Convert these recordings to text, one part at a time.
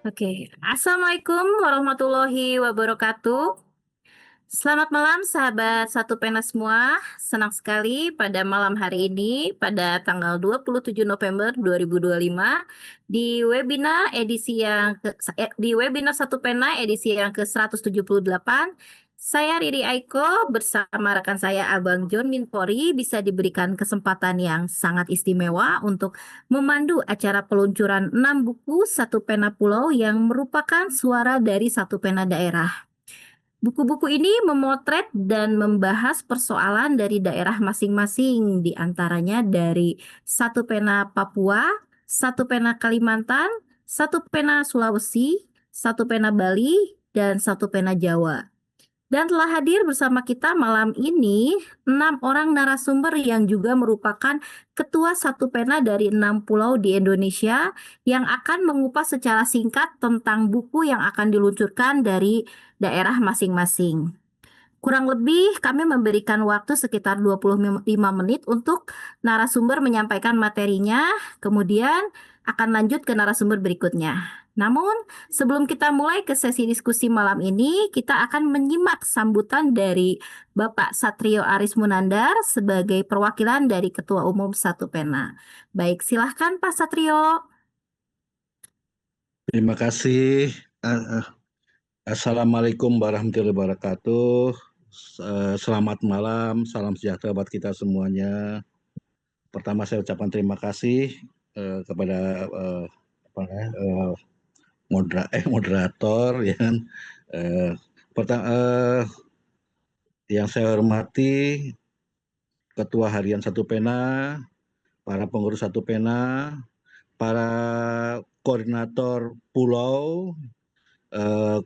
Oke, Assalamualaikum warahmatullahi wabarakatuh. Selamat malam sahabat Satu Pena semua. Senang sekali pada malam hari ini pada tanggal 27 November 2025 di webinar Satu Pena edisi yang ke-178. Saya Riri Aiko bersama rekan saya Abang John Minpori bisa diberikan kesempatan yang sangat istimewa untuk memandu acara peluncuran 6 buku Satu Pena Pulau yang merupakan suara dari Satu Pena Daerah. Buku-buku ini memotret dan membahas persoalan dari daerah masing-masing, di antaranya dari Satu Pena Papua, Satu Pena Kalimantan, Satu Pena Sulawesi, Satu Pena Bali, dan Satu Pena Jawa. Dan telah hadir bersama kita malam ini 6 orang narasumber yang juga merupakan ketua Satu Pena dari 6 pulau di Indonesia yang akan mengupas secara singkat tentang buku yang akan diluncurkan dari daerah masing-masing. Kurang lebih kami memberikan waktu sekitar 25 menit untuk narasumber menyampaikan materinya, kemudian akan lanjut ke narasumber berikutnya. Namun, sebelum kita mulai ke sesi diskusi malam ini, kita akan menyimak sambutan dari Bapak Satrio Aris Munandar sebagai perwakilan dari Ketua Umum Satu Pena. Baik, silahkan Pak Satrio. Terima kasih. Eh, eh, Assalamualaikum warahmatullahi wabarakatuh. Selamat malam, salam sejahtera buat kita semuanya. Pertama saya ucapkan terima kasih kepada apa ya, moderator ya kan. Eh, pertama, yang saya hormati Ketua Harian Satu Pena, para pengurus Satu Pena, para koordinator pulau,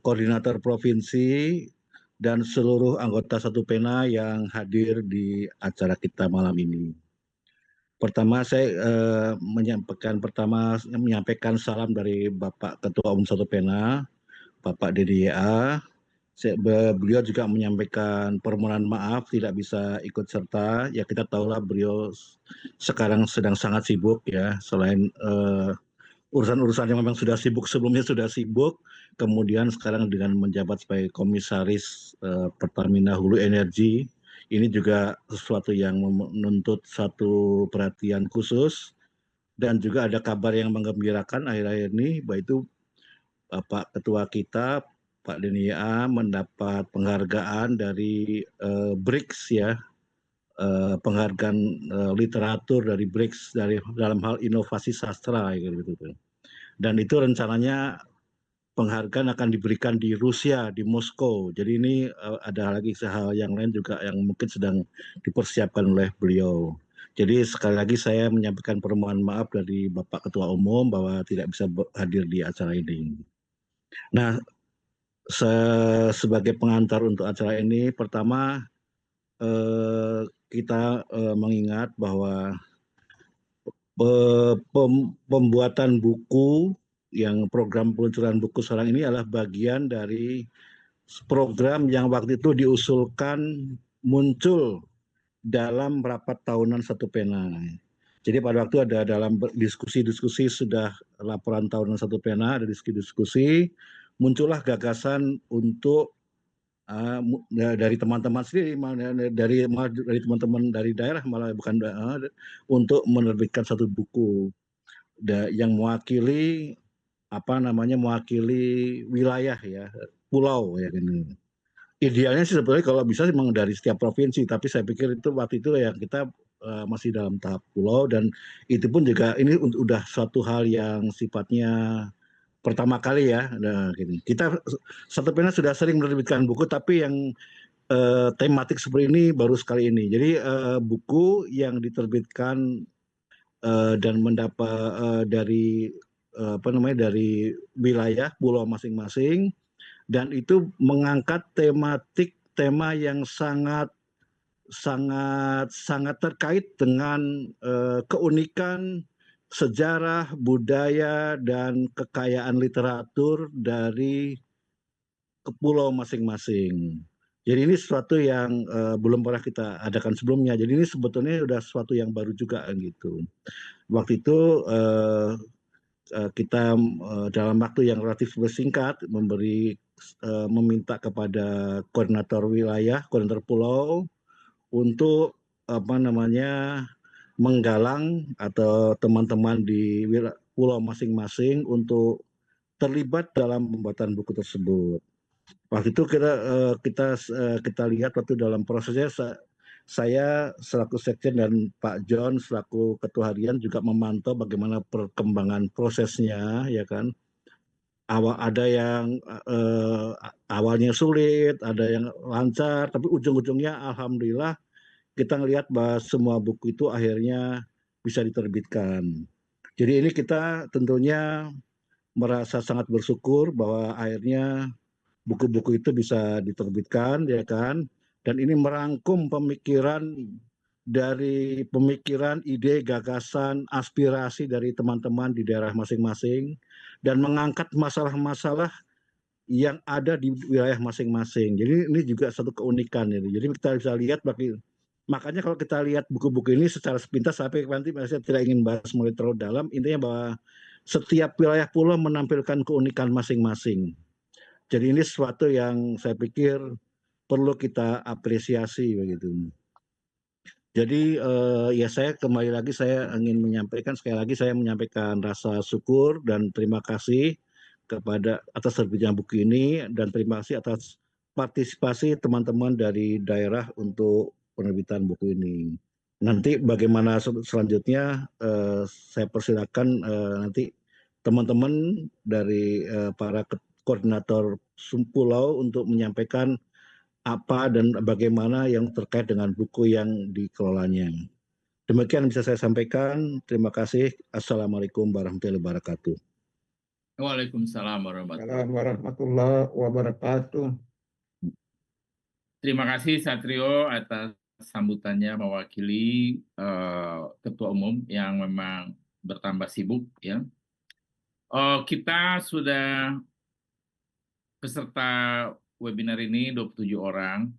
koordinator provinsi, dan seluruh anggota Satu Pena yang hadir di acara kita malam ini. Pertama saya menyampaikan salam dari Bapak Ketua Umum Satu Pena, Bapak Dedi Ya. Beliau juga menyampaikan permohonan maaf tidak bisa ikut serta. Ya kita tahulah beliau sekarang sedang sangat sibuk ya. Selain urusan-urusan yang memang sudah sibuk sebelumnya sudah sibuk, kemudian sekarang dengan menjabat sebagai komisaris Pertamina Hulu Energi, ini juga sesuatu yang menuntut satu perhatian khusus. Dan juga ada kabar yang menggembirakan akhir-akhir ini, yaitu Pak Ketua kita, Pak Denia, mendapat penghargaan dari BRICS ya, penghargaan literatur dari BRICS dalam hal inovasi sastra gitu. Dan itu rencananya penghargaan akan diberikan di Rusia, di Moskow. Jadi ini ada lagi hal yang lain juga yang mungkin sedang dipersiapkan oleh beliau. Jadi sekali lagi saya menyampaikan permohonan maaf dari Bapak Ketua Umum bahwa tidak bisa hadir di acara ini. Nah, sebagai pengantar untuk acara ini, pertama kita mengingat bahwa pembuatan buku yang program peluncuran buku sekarang ini adalah bagian dari program yang waktu itu diusulkan muncul dalam rapat tahunan Satu Pena. Jadi pada waktu ada dalam diskusi-diskusi sudah laporan tahunan Satu Pena, ada diskusi-diskusi, muncullah gagasan untuk dari teman-teman sendiri, dari teman-teman dari daerah malah bukan untuk menerbitkan satu buku yang mewakili mewakili wilayah ya, pulau ya ini. Idealnya sih sebenarnya kalau bisa memang dari setiap provinsi, tapi saya pikir itu waktu itu ya kita masih dalam tahap pulau, dan itu pun juga ini udah suatu hal yang sifatnya pertama kali ya. Nah, gini. Kita Satu Pena sudah sering menerbitkan buku, tapi yang tematik seperti ini baru sekali ini. Jadi buku yang diterbitkan dan mendapat dari wilayah pulau masing-masing, dan itu mengangkat tema yang sangat sangat sangat terkait dengan keunikan sejarah, budaya, dan kekayaan literatur dari pulau masing-masing. Jadi ini sesuatu yang belum pernah kita adakan sebelumnya. Jadi ini sebetulnya sudah sesuatu yang baru juga gitu. Waktu itu kita dalam waktu yang relatif singkat meminta kepada koordinator wilayah, koordinator pulau untuk menggalang atau teman-teman di pulau masing-masing untuk terlibat dalam pembuatan buku tersebut. Waktu itu kita lihat waktu dalam prosesnya saya selaku sekjen dan Pak John selaku ketua harian juga memantau bagaimana perkembangan prosesnya, ya kan. Ada yang awalnya sulit, ada yang lancar, tapi ujung-ujungnya alhamdulillah kita ngelihat bahwa semua buku itu akhirnya bisa diterbitkan. Jadi ini kita tentunya merasa sangat bersyukur bahwa akhirnya buku-buku itu bisa diterbitkan, ya kan. Dan ini merangkum pemikiran, ide, gagasan, aspirasi dari teman-teman di daerah masing-masing dan mengangkat masalah-masalah yang ada di wilayah masing-masing. Jadi ini juga satu keunikan ini. Jadi kita bisa lihat makanya kalau kita lihat buku-buku ini secara sepintas, sampai nanti saya tidak ingin bahas mulai terlalu dalam, intinya bahwa setiap wilayah pulau menampilkan keunikan masing-masing. Jadi ini sesuatu yang saya pikir perlu kita apresiasi begitu. Jadi ya saya kembali lagi saya ingin menyampaikan sekali lagi saya menyampaikan rasa syukur dan terima kasih kepada atas terbitnya buku ini dan terima kasih atas partisipasi teman-teman dari daerah untuk penerbitan buku ini. Nanti bagaimana selanjutnya saya persilakan nanti teman-teman dari para koordinator pulau untuk menyampaikan apa dan bagaimana yang terkait dengan buku yang dikelolanya. Demikian bisa saya sampaikan. Terima kasih. Assalamualaikum warahmatullahi wabarakatuh. Waalaikumsalam warahmatullahi Warahmatullahi wabarakatuh. Terima kasih Satrio atas sambutannya mewakili Ketua Umum yang memang bertambah sibuk ya. Kita sudah peserta webinar ini 27 orang.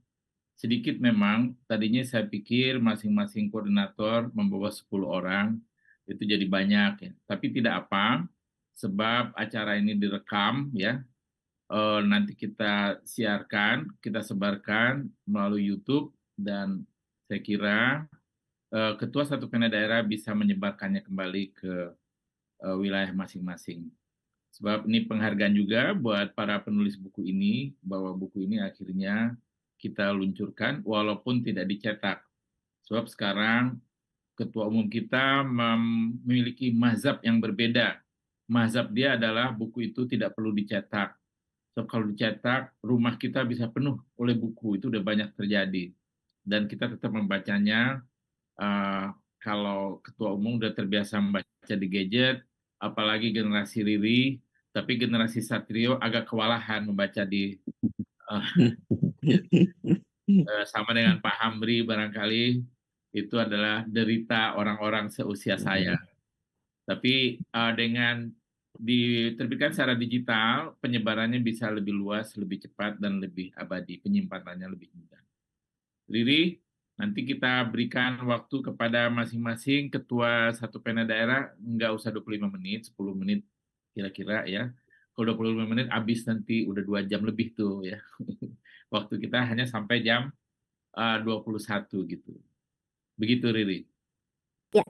Sedikit memang, tadinya saya pikir masing-masing koordinator membawa 10 orang, itu jadi banyak ya. Tapi tidak apa, sebab acara ini direkam ya. Nanti kita siarkan, kita sebarkan melalui YouTube, dan saya kira Ketua Satu Pena Daerah bisa menyebarkannya kembali ke wilayah masing-masing. Sebab ini penghargaan juga buat para penulis buku ini, bahwa buku ini akhirnya kita luncurkan walaupun tidak dicetak. Sebab sekarang Ketua Umum kita memiliki mazhab yang berbeda. Mazhab dia adalah buku itu tidak perlu dicetak. So, kalau dicetak, rumah kita bisa penuh oleh buku, itu udah banyak terjadi. Dan kita tetap membacanya, kalau Ketua Umum udah terbiasa membaca di gadget, apalagi generasi Riri, tapi generasi Satrio agak kewalahan membaca di sama dengan Pak Hamri barangkali, itu adalah derita orang-orang seusia saya. Tapi dengan diterbitkan secara digital, penyebarannya bisa lebih luas, lebih cepat, dan lebih abadi. Penyimpanannya lebih mudah. Riri, nanti kita berikan waktu kepada masing-masing ketua Satu Pena Daerah, nggak usah 25 menit, 10 menit kira-kira ya. Kalau 25 menit habis nanti udah 2 jam lebih tuh ya. Waktu kita hanya sampai jam 21 gitu. Begitu Riri. Ya,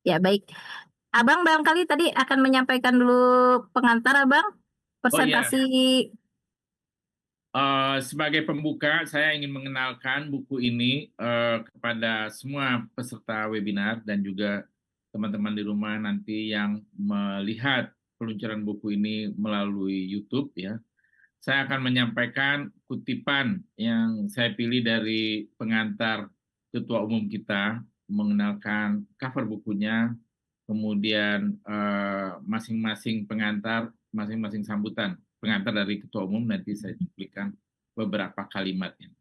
ya baik. Abang barangkali tadi akan menyampaikan dulu pengantar, Abang. Oh iya, Presentasi. sebagai pembuka, saya ingin mengenalkan buku ini kepada semua peserta webinar dan juga teman-teman di rumah nanti yang melihat peluncuran buku ini melalui YouTube ya. Saya akan menyampaikan kutipan yang saya pilih dari pengantar Ketua Umum kita, mengenalkan cover bukunya, kemudian masing-masing pengantar, masing-masing sambutan pengantar dari Ketua Umum, nanti saya cuplikan beberapa kalimatnya.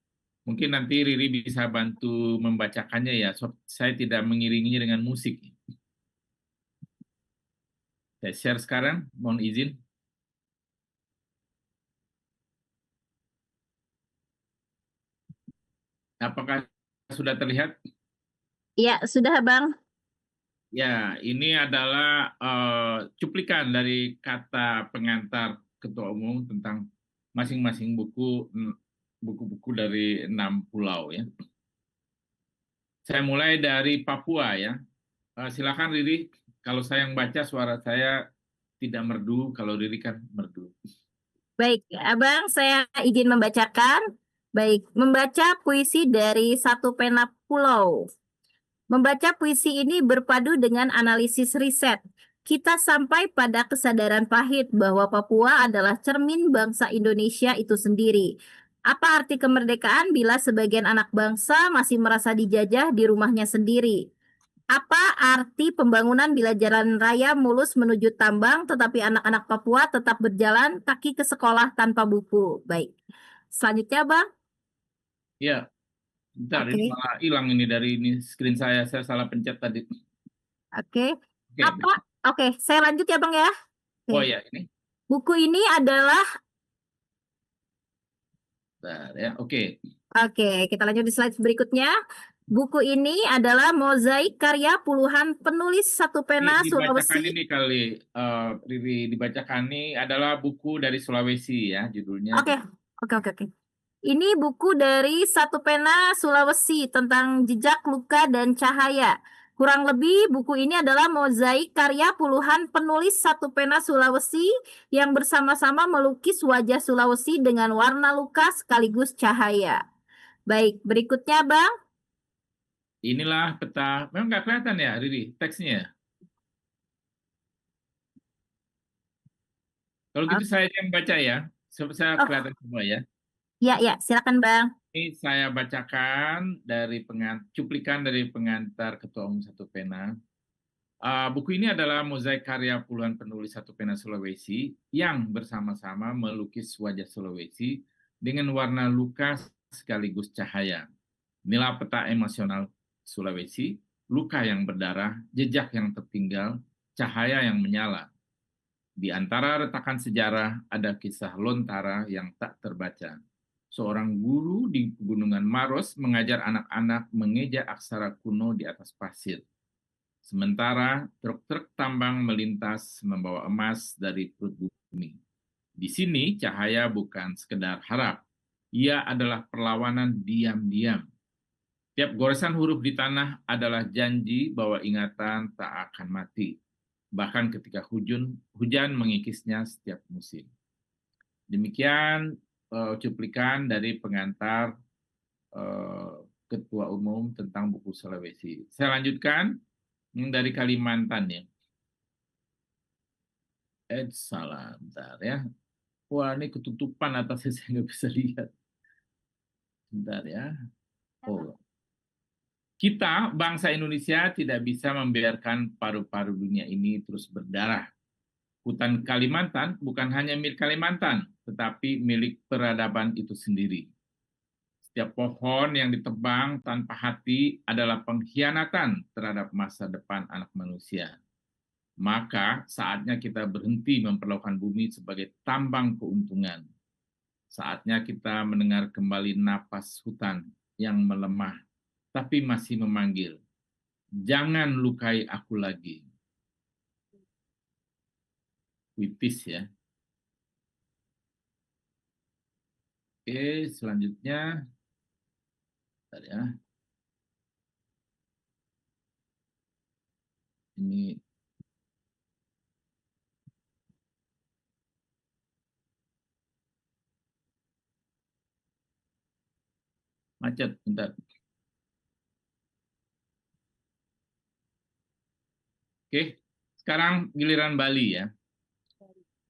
Mungkin nanti Riri bisa bantu membacakannya ya, saya tidak mengiringinya dengan musik. Saya share sekarang, mohon izin. Apakah sudah terlihat? Ya, sudah, Abang. Ya, ini adalah cuplikan dari kata pengantar Ketua Umum tentang masing-masing buku-buku dari 6 pulau ya. Saya mulai dari Papua ya. Silakan Riri, kalau saya yang baca suara saya tidak merdu, kalau Riri kan merdu. Baik, Abang, saya izin membacakan. Baik, membaca puisi dari Satu Pena Pulau. Membaca puisi ini berpadu dengan analisis riset. Kita sampai pada kesadaran pahit bahwa Papua adalah cermin bangsa Indonesia itu sendiri. Apa arti kemerdekaan bila sebagian anak bangsa masih merasa dijajah di rumahnya sendiri? Apa arti pembangunan bila jalan raya mulus menuju tambang, tetapi anak-anak Papua tetap berjalan kaki ke sekolah tanpa buku? Baik. Selanjutnya, Bang. Ya, bentar, ini Oke. malah hilang ini dari ini screen saya salah pencet tadi. Oke. Oke, Apa? Oke, saya lanjut ya, Bang ya. oh Oke. ya ini, Buku ini adalah, bentar ya, oke. oke, kita lanjut di slide berikutnya. Buku ini adalah mozaik karya puluhan penulis Satu Pena Dibacakan Sulawesi. ini kali, Riri, dibacakan ini adalah buku dari Sulawesi ya, judulnya. Oke, oke. Ini buku dari Satu Pena Sulawesi tentang jejak, luka, dan cahaya. Kurang lebih buku ini adalah mozaik karya puluhan penulis Satu Pena Sulawesi yang bersama-sama melukis wajah Sulawesi dengan warna luka sekaligus cahaya. Baik, berikutnya Bang. Inilah peta, memang nggak kelihatan ya, Riri, teksnya. Kalau gitu saya yang baca ya, saya Oh, kelihatan semua ya. ya, silakan Bang. Ini saya bacakan dari cuplikan dari pengantar Ketua Umum Satu Pena. Buku ini adalah mozaik karya puluhan penulis Satu Pena Sulawesi yang bersama-sama melukis wajah Sulawesi dengan warna luka sekaligus cahaya. Inilah peta emosional Sulawesi, luka yang berdarah, jejak yang tertinggal, cahaya yang menyala. Di antara retakan sejarah ada kisah Lontara yang tak terbaca. Seorang guru di Pegunungan Maros mengajar anak-anak mengeja aksara kuno di atas pasir. Sementara truk-truk tambang melintas membawa emas dari perut bumi. Di sini cahaya bukan sekedar harap. Ia adalah perlawanan diam-diam. Tiap goresan huruf di tanah adalah janji bahwa ingatan tak akan mati. Bahkan ketika hujan mengikisnya setiap musim. Demikian cuplikan dari pengantar Ketua Umum tentang buku Sulawesi. Saya lanjutkan dari Kalimantan ya. Salah, bentar ya. Wah, ini ketutupan atasnya saya nggak bisa lihat. Bentar ya. Oh, kita, bangsa Indonesia, tidak bisa membiarkan paru-paru dunia ini terus berdarah. Hutan Kalimantan bukan hanya milik Kalimantan, tetapi milik peradaban itu sendiri. Setiap pohon yang ditebang tanpa hati adalah pengkhianatan terhadap masa depan anak manusia. Maka saatnya kita berhenti memperlakukan bumi sebagai tambang keuntungan. Saatnya kita mendengar kembali napas hutan yang melemah, tapi masih memanggil. Jangan lukai aku lagi. Puitis ya. Oke, selanjutnya. Bentar ya. Ini macet, bentar. Oke, sekarang giliran Bali ya.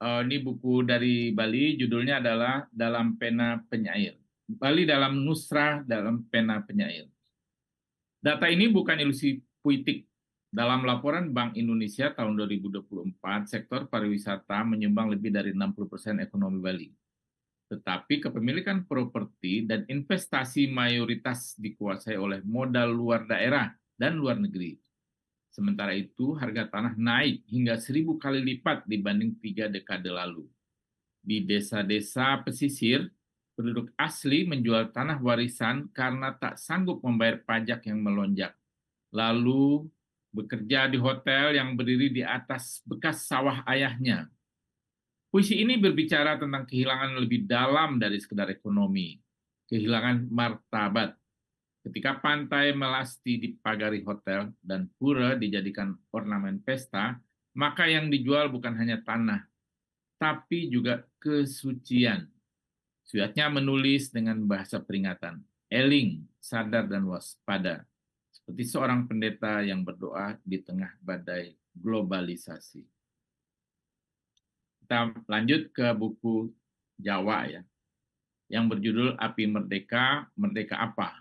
Ini buku dari Bali, judulnya adalah Dalam Pena Penyair. Bali dalam Nusra dalam Pena Penyair. Data ini bukan ilusi puitik. Dalam laporan Bank Indonesia tahun 2024, sektor pariwisata menyumbang lebih dari 60% ekonomi Bali. Tetapi kepemilikan properti dan investasi mayoritas dikuasai oleh modal luar daerah dan luar negeri. Sementara itu, harga tanah naik hingga 1000 kali lipat dibanding 3 dekade lalu. Di desa-desa pesisir, penduduk asli menjual tanah warisan karena tak sanggup membayar pajak yang melonjak. Lalu bekerja di hotel yang berdiri di atas bekas sawah ayahnya. Puisi ini berbicara tentang kehilangan lebih dalam dari sekedar ekonomi, kehilangan martabat. Ketika pantai melasti dipagari hotel dan pura dijadikan ornamen pesta, maka yang dijual bukan hanya tanah, tapi juga kesucian. Suyatnya menulis dengan bahasa peringatan, eling, sadar dan waspada, seperti seorang pendeta yang berdoa di tengah badai globalisasi. Kita lanjut ke buku Jawa ya, yang berjudul Api Merdeka, Merdeka Apa?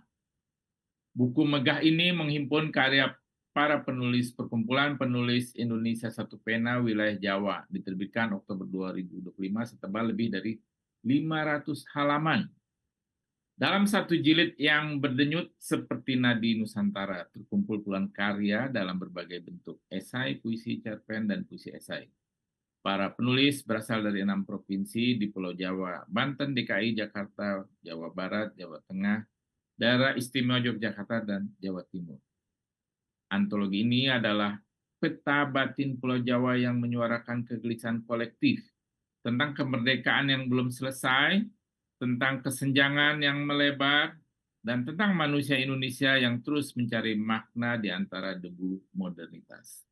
Buku megah ini menghimpun karya para penulis Perkumpulan Penulis Indonesia Satu Pena Wilayah Jawa, diterbitkan Oktober 2025, setebal lebih dari 500 halaman. Dalam satu jilid yang berdenyut seperti nadi Nusantara, terkumpul puluhan karya dalam berbagai bentuk, esai, puisi, cerpen, dan puisi esai. Para penulis berasal dari 6 provinsi di Pulau Jawa, Banten, DKI, Jakarta, Jawa Barat, Jawa Tengah, Daerah Istimewa Yogyakarta, dan Jawa Timur. Antologi ini adalah peta batin Pulau Jawa yang menyuarakan kegelisahan kolektif tentang kemerdekaan yang belum selesai, tentang kesenjangan yang melebar, dan tentang manusia Indonesia yang terus mencari makna di antara debu modernitas.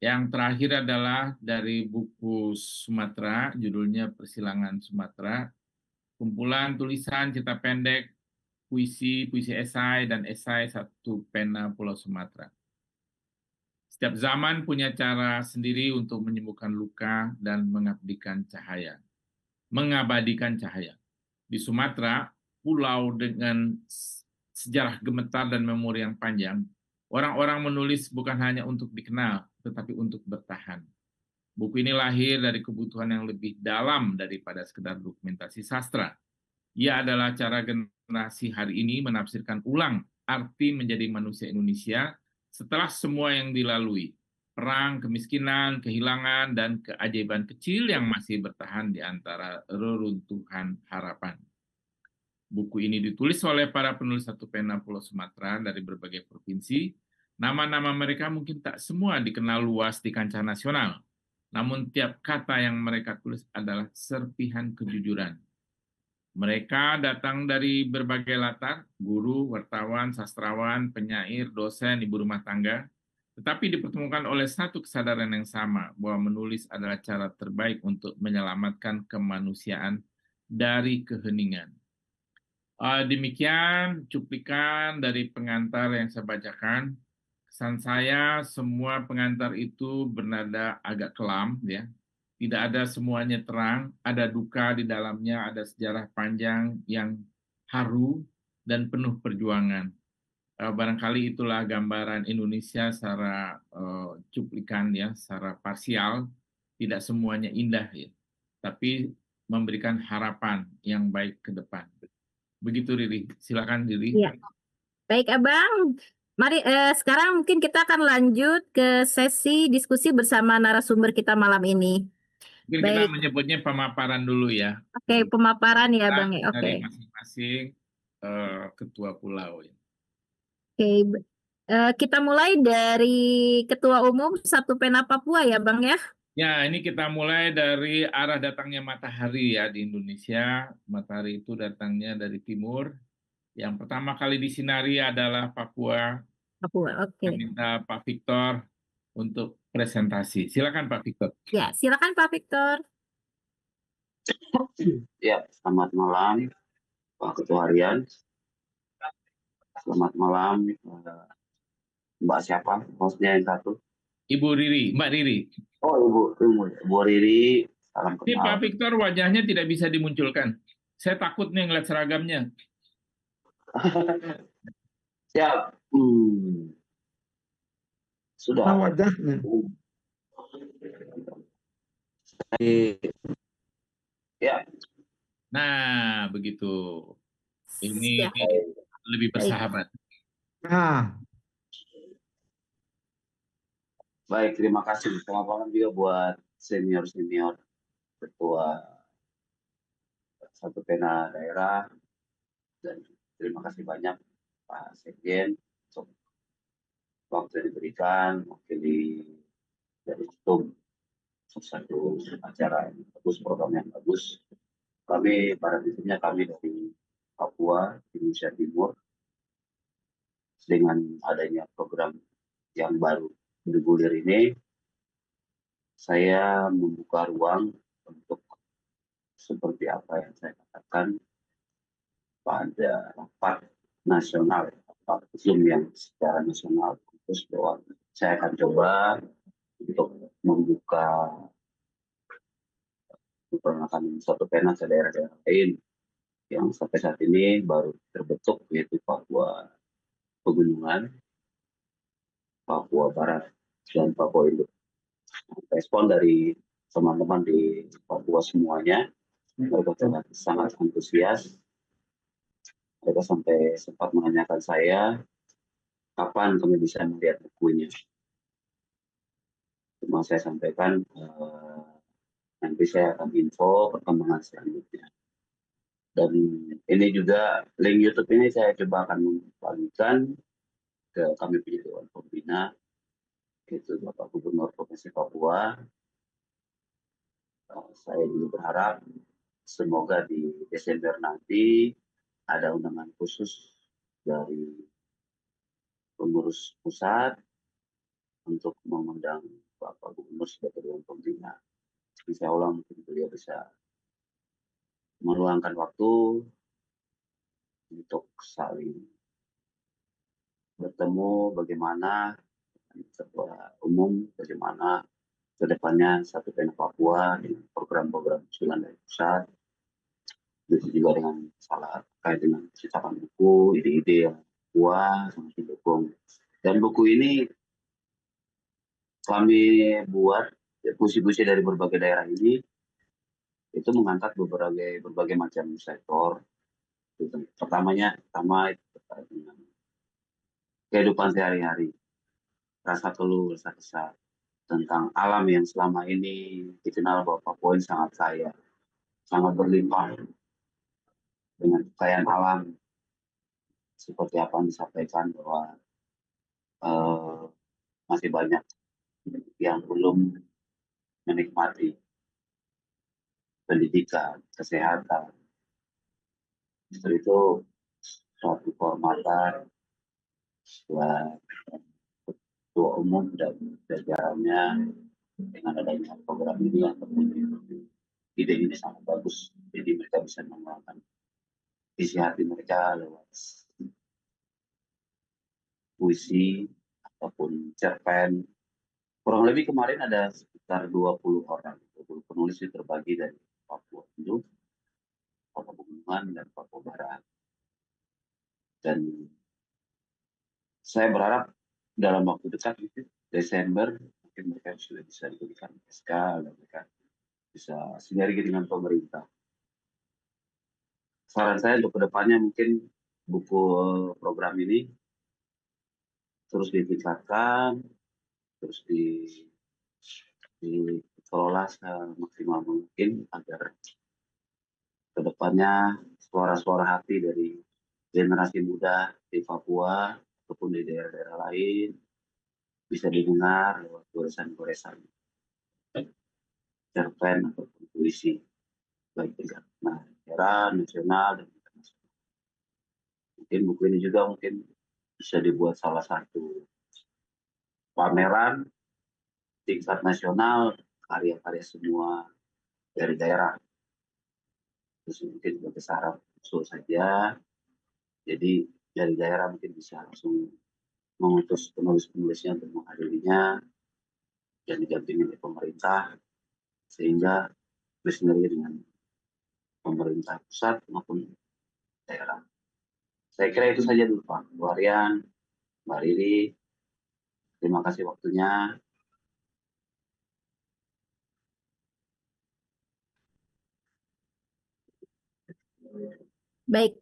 Yang terakhir adalah dari buku Sumatera, judulnya Persilangan Sumatera, kumpulan tulisan cerita pendek, puisi, puisi esai, dan esai Satu Pena Pulau Sumatera. Setiap zaman punya cara sendiri untuk menyembuhkan luka dan mengabadikan cahaya. Di Sumatera, pulau dengan sejarah gemetar dan memori yang panjang, orang-orang menulis bukan hanya untuk dikenal, tetapi untuk bertahan. Buku ini lahir dari kebutuhan yang lebih dalam daripada sekedar dokumentasi sastra. Ia adalah cara generasi hari ini menafsirkan ulang arti menjadi manusia Indonesia setelah semua yang dilalui. Perang, kemiskinan, kehilangan, dan keajaiban kecil yang masih bertahan di antara reruntuhan harapan. Buku ini ditulis oleh para penulis Satu Pena Pulau Sumatera dari berbagai provinsi. Nama-nama mereka mungkin tak semua dikenal luas di kancah nasional. Namun tiap kata yang mereka tulis adalah serpihan kejujuran. Mereka datang dari berbagai latar, guru, wartawan, sastrawan, penyair, dosen, ibu rumah tangga, tetapi dipertemukan oleh satu kesadaran yang sama, bahwa menulis adalah cara terbaik untuk menyelamatkan kemanusiaan dari keheningan. Demikian cuplikan dari pengantar yang saya bacakan. Kesan saya, semua pengantar itu bernada agak kelam, ya. Tidak ada semuanya terang, ada duka di dalamnya, ada sejarah panjang yang haru dan penuh perjuangan. Barangkali itulah gambaran Indonesia secara cuplikan ya, secara parsial, tidak semuanya indah ya, tapi memberikan harapan yang baik ke depan. Begitu Riri, silakan Riri. Iya. Baik Abang, mari sekarang mungkin kita akan lanjut ke sesi diskusi bersama narasumber kita malam ini. Mungkin kita Baik, menyebutnya pemaparan dulu ya. oke, pemaparan ya Bang ya. Dari Oke. masing-masing ketua pulau ya. Oke, kita mulai dari Ketua Umum Satu Pena Papua ya Bang ya. Ya, ini kita mulai dari arah datangnya matahari ya di Indonesia. Matahari itu datangnya dari timur. Yang pertama kali disinari adalah Papua. Papua, oke. Saya minta Pak Victor untuk presentasi. Silakan Pak Victor. Ya, silakan Pak Victor. Ya, selamat malam Pak Ketua Harian. Selamat malam Mbak siapa? Hostnya yang satu. Ibu Riri, Mbak Riri. Oh, Ibu Riri. Salam Ini Pak kenal. Victor wajahnya tidak bisa dimunculkan. Saya takut nih ngeliat seragamnya. Siap. Sudah. wajahnya. Ya. Nah, begitu. Ini Ya. lebih bersahabat. Nah, Baik, terima kasih. Selamat malam juga buat senior-senior Ketua Satu Pena Daerah. Dan terima kasih banyak Pak Sekjen untuk waktu yang diberikan, mewakili dari Ketum, satu acara yang bagus, program yang bagus. Kami, pada prinsipnya kami dari Papua, Indonesia Timur, dengan adanya program yang baru bergulir ini, saya membuka ruang untuk seperti apa yang saya katakan pada rapat nasional, rapat Zoom yang secara nasional, terus bahwa saya akan coba untuk membuka memperkenalkan satu pena ke daerah-daerah lain yang sampai saat ini baru terbentuk, yaitu Papua Pegunungan, Papua Barat, dan Papua Induk. Respon dari teman-teman di Papua semuanya, mereka sangat antusias. Mereka sampai sempat menanyakan saya, kapan kami bisa melihat bukunya. Cuma saya sampaikan, nanti saya akan info perkembangan selanjutnya. Dan ini juga, link YouTube ini saya coba akan membagikan ke kami punya Dewan Pembina, itu Bapak Gubernur Provinsi Papua. Saya juga berharap semoga di Desember nanti ada undangan khusus dari pengurus pusat untuk mengundang Bapak Gubernur sebagai Dewan Pembina. Insya Allah mungkin beliau bisa meluangkan waktu untuk saling bertemu bagaimana ketua umum, bagaimana ke depannya satu pena Papua dengan program-program usulan dari pusat, begitu juga dengan salah terkait dengan cetakan buku, ide-ide yang Papua sangat didukung. Dan buku ini kami buat puisi-puisi dari berbagai daerah ini itu mengangkat berbagai macam sektor. Pertama itu terkait dengan kehidupan sehari-hari, rasa keluh, rasa kesah tentang alam yang selama ini dikenal bahwa Papua ini sangat kaya, sangat berlimpah dengan kekayaan alam. Seperti apa yang disampaikan bahwa masih banyak yang belum menikmati pendidikan, kesehatan. Justru itu suatu kehormatan buat ketua umum dan jajarannya dengan adanya program ini yang ide ini sangat bagus. Jadi mereka bisa mengembangkan isi hati mereka lewat puisi ataupun cerpen. Kurang lebih kemarin ada sekitar 20 orang, 20 penulis yang terbagi dari Papua Induk, Papua Pegunungan, dan Papua Barat. Dan saya berharap dalam waktu dekat, Desember, mungkin mereka sudah bisa diberikan SK, dan mereka bisa sinergi dengan pemerintah. Saran saya untuk kedepannya mungkin buku program ini terus ditingkatkan, terus dikelola semaksimal mungkin agar kedepannya suara-suara hati dari generasi muda di Papua ataupun di daerah-daerah lain bisa didengar lewat goresan-goresan cerpen ataupun puisi baik tingkat daerah, nasional, dan internasional. Mungkin buku ini juga mungkin bisa dibuat salah satu pameran tingkat nasional karya-karya semua dari daerah. Terus mungkin sebagai saran usul saja. Jadi dari daerah mungkin bisa langsung mengutus penulis-penulisnya untuk menghadirinya dan didampingi oleh pemerintah sehingga bersinergi dengan pemerintah pusat maupun daerah. Saya kira itu saja dulu Pak Bu Aryan, Mbak Riri. Terima kasih waktunya. Baik,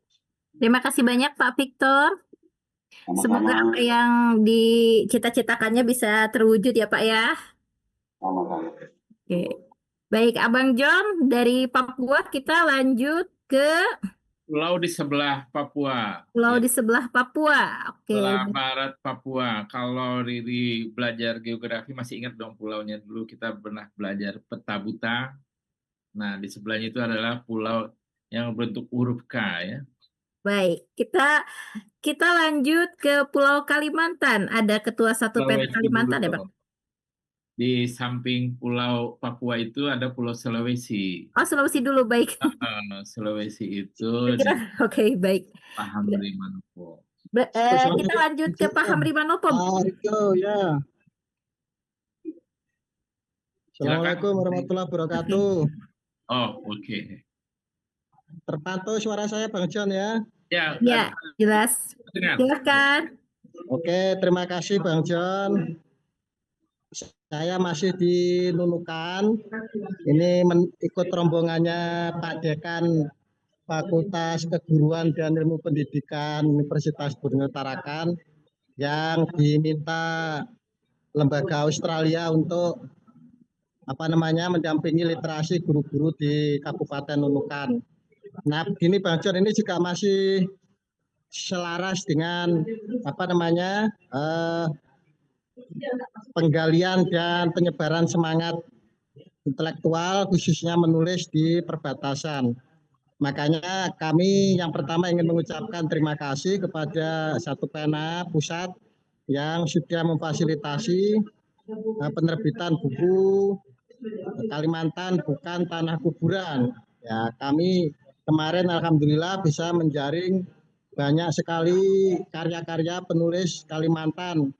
terima kasih banyak Pak Victor. Semoga Sama-sama. apa yang dicita-citakannya bisa terwujud ya Pak ya. Sama-sama. Oke. Baik, Abang John dari Papua kita lanjut ke pulau di sebelah Papua. Pulau Ya, di sebelah Papua. Oke. sebelah barat Papua. Kalau Riri belajar geografi masih ingat dong pulaunya dulu kita pernah belajar peta buta. Nah, di sebelahnya itu adalah pulau yang berbentuk huruf K ya. Baik, kita lanjut ke Pulau Kalimantan. Ada ketua satu pena Sulawesi dulu Kalimantan ya, Pak? dong. Di samping pulau Papua itu ada pulau Sulawesi. Oh, Sulawesi dulu, baik. Sulawesi itu Kira, oke, baik. Paham dari Manopo. Kita lanjut ke Pak Hamri Manopo. Riko ya. Silakan. Assalamualaikum warahmatullahi wabarakatuh. Oh, oke. Terpantau suara saya Bang John ya. Ya, Ya, jelas. dengar. Silakan. Oke, terima kasih Bang John. Saya masih di Nunukan. Ini ikut rombongannya Pak Dekan Fakultas Keguruan dan Ilmu Pendidikan Universitas Borneo Tarakan yang diminta lembaga Australia untuk mendampingi literasi guru-guru di Kabupaten Nunukan. Nah, begini Bang John, ini juga masih selaras dengan penggalian dan penyebaran semangat intelektual khususnya menulis di perbatasan. Makanya kami yang pertama ingin mengucapkan terima kasih kepada Satu Pena Pusat yang sudah memfasilitasi penerbitan buku Kalimantan Bukan Tanah Kuburan. Ya, kami kemarin alhamdulillah bisa menjaring banyak sekali karya-karya penulis Kalimantan.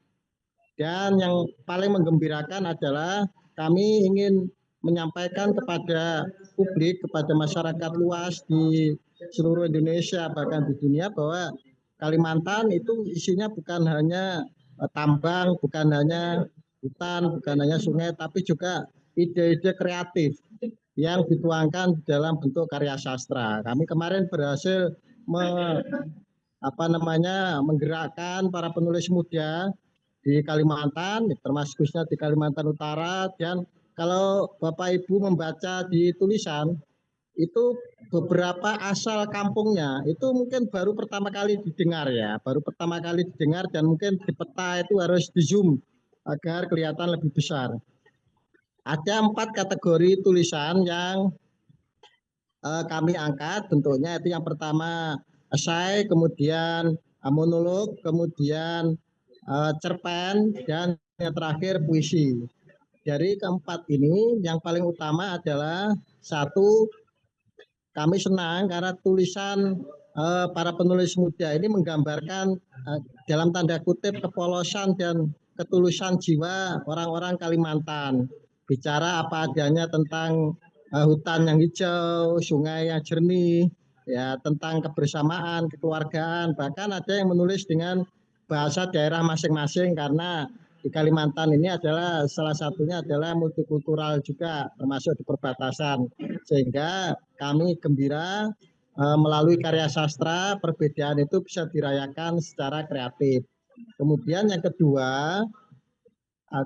Dan yang paling menggembirakan adalah kami ingin menyampaikan kepada publik, kepada masyarakat luas di seluruh Indonesia, bahkan di dunia, bahwa Kalimantan itu isinya bukan hanya tambang, bukan hanya hutan, bukan hanya sungai, tapi juga ide-ide kreatif yang dituangkan dalam bentuk karya sastra. Kami kemarin berhasil menggerakkan para penulis muda di Kalimantan, termasuk khususnya di Kalimantan Utara. Dan kalau Bapak Ibu membaca di tulisan, itu beberapa asal kampungnya itu mungkin baru pertama kali didengar ya, dan mungkin di peta itu harus di zoom agar kelihatan lebih besar. Ada 4 kategori tulisan yang kami angkat bentuknya. Itu yang pertama esai, kemudian monolog, kemudian cerpen, dan yang terakhir puisi. Dari keempat ini yang paling utama adalah satu, kami senang karena tulisan para penulis muda ini menggambarkan dalam tanda kutip kepolosan dan ketulusan jiwa orang-orang Kalimantan. Bicara apa adanya tentang hutan yang hijau, sungai yang jernih, ya, tentang kebersamaan, kekeluargaan. Bahkan ada yang menulis dengan bahasa daerah masing-masing, karena di Kalimantan ini adalah salah satunya adalah multikultural juga, termasuk di perbatasan. Sehingga kami gembira melalui karya sastra perbedaan itu bisa dirayakan secara kreatif. Kemudian yang kedua,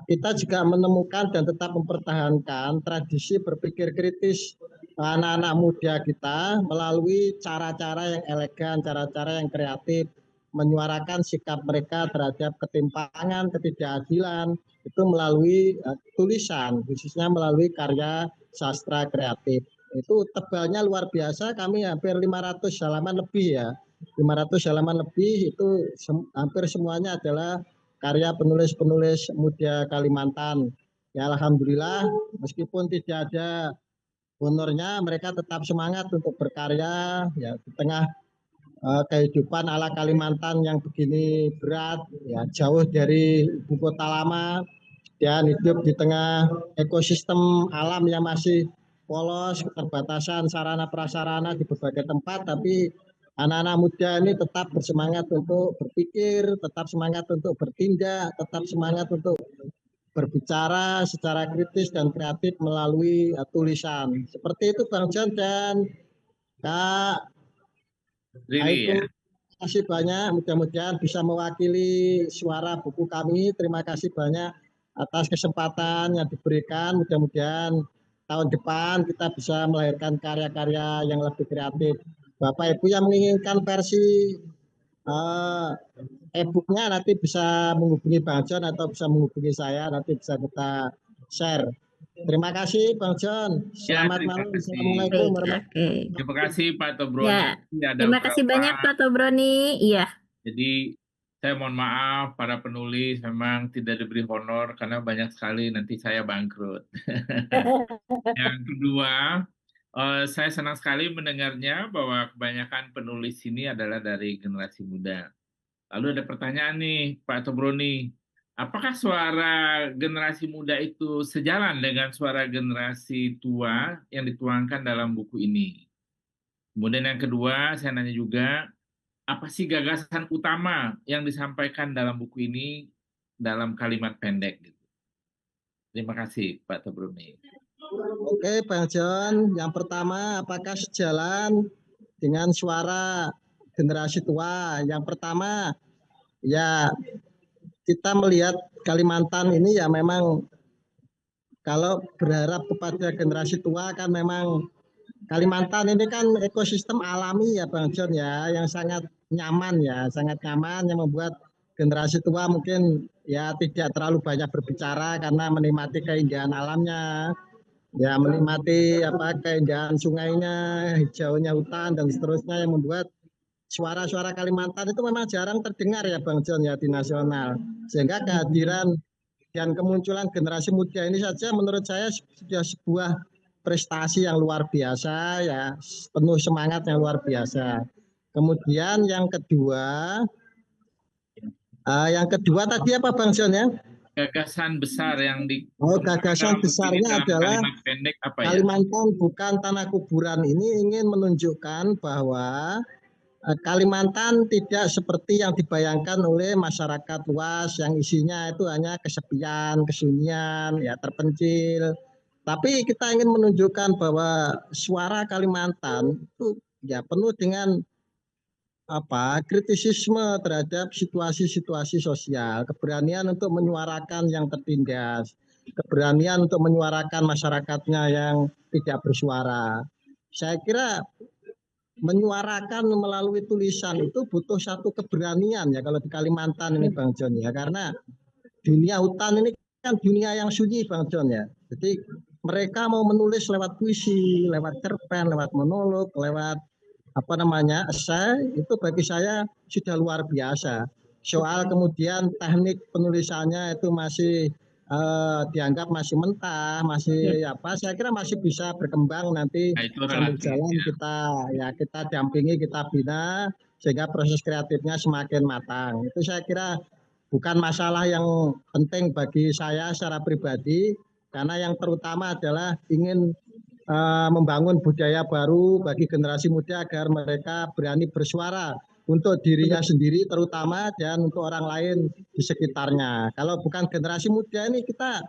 kita juga menemukan dan tetap mempertahankan tradisi berpikir kritis anak-anak muda kita melalui cara-cara yang elegan, cara-cara yang kreatif, menyuarakan sikap mereka terhadap ketimpangan, ketidakadilan, itu melalui tulisan, khususnya melalui karya sastra kreatif. Itu tebalnya luar biasa, kami hampir 500 halaman lebih ya. 500 halaman lebih itu hampir semuanya adalah karya penulis-penulis muda Kalimantan. Ya, alhamdulillah, meskipun tidak ada honornya, mereka tetap semangat untuk berkarya ya di tengah kehidupan ala Kalimantan yang begini berat, ya, jauh dari ibu kota lama, dan hidup di tengah ekosistem alam yang masih polos, keterbatasan sarana prasarana di berbagai tempat. Tapi anak-anak muda ini tetap bersemangat untuk berpikir, tetap semangat untuk bertindak, tetap semangat untuk berbicara secara kritis dan kreatif melalui tulisan. Seperti itu Bang John dan Kak Riri ya. Terima kasih banyak, mudah-mudahan bisa mewakili suara buku kami. Terima kasih banyak atas kesempatan yang diberikan. Mudah-mudahan tahun depan kita bisa melahirkan karya-karya yang lebih kreatif. Bapak Ibu yang menginginkan versi e-booknya nanti bisa menghubungi Bang John atau bisa menghubungi saya, nanti bisa kita share. Terima kasih Bang John. Ya, Selamat terima malam. kasih. Assalamualaikum Baik, warahmatullahi oke. Terima kasih Pak Tobroni. Ya, Ada terima kasih beberapa. banyak Pak Tobroni. Iya. Jadi saya mohon maaf para penulis memang tidak diberi honor karena banyak sekali nanti saya bangkrut. Yang kedua, saya senang sekali mendengarnya bahwa kebanyakan penulis ini adalah dari generasi muda. Lalu ada pertanyaan nih, Pak Tobroni. Apakah suara generasi muda itu sejalan dengan suara generasi tua yang dituangkan dalam buku ini? Kemudian yang kedua, saya nanya juga, apa sih gagasan utama yang disampaikan dalam buku ini dalam kalimat pendek? Terima kasih, Pak Tobroni. Oke, Bang John. Yang pertama, apakah sejalan dengan suara generasi tua? Yang pertama, ya kita melihat Kalimantan ini ya memang kalau berharap kepada generasi tua kan memang Kalimantan ini kan ekosistem alami ya Bang John ya, yang sangat nyaman ya, sangat nyaman yang membuat generasi tua mungkin ya tidak terlalu banyak berbicara karena menikmati keindahan alamnya, ya menikmati apa keindahan sungainya, hijaunya hutan dan seterusnya yang membuat suara-suara Kalimantan itu memang jarang terdengar ya Bang John ya di nasional. Sehingga kehadiran dan kemunculan generasi muda ini saja menurut saya sudah sebuah prestasi yang luar biasa ya, penuh semangat yang luar biasa. Kemudian yang kedua tadi apa Bang John ya? Gagasan besar yang Oh, gagasan besarnya dalam adalah kalimat pendek apa ya? Kalimantan bukan tanah kuburan ini ingin menunjukkan bahwa Kalimantan tidak seperti yang dibayangkan oleh masyarakat luas yang isinya itu hanya kesepian, kesunyian, ya terpencil. Tapi kita ingin menunjukkan bahwa suara Kalimantan itu ya penuh dengan kritisisme terhadap situasi-situasi sosial, keberanian untuk menyuarakan yang tertindas, keberanian untuk menyuarakan masyarakatnya yang tidak bersuara. Saya kira menyuarakan melalui tulisan itu butuh satu keberanian ya kalau di Kalimantan ini Bang John ya, karena dunia hutan ini kan dunia yang sunyi Bang John ya. Jadi mereka mau menulis lewat puisi, lewat cerpen, lewat monolog, lewat esai, itu bagi saya sudah luar biasa. Soal kemudian teknik penulisannya itu masih dianggap masih mentah, masih saya kira masih bisa berkembang nanti Nah, itu sambil relatif jalan ya. kita dampingi, kita bina sehingga proses kreatifnya semakin matang. Itu saya kira bukan masalah yang penting bagi saya secara pribadi, karena yang terutama adalah ingin membangun budaya baru bagi generasi muda agar mereka berani bersuara untuk dirinya sendiri terutama dan untuk orang lain di sekitarnya. Kalau bukan generasi muda ini kita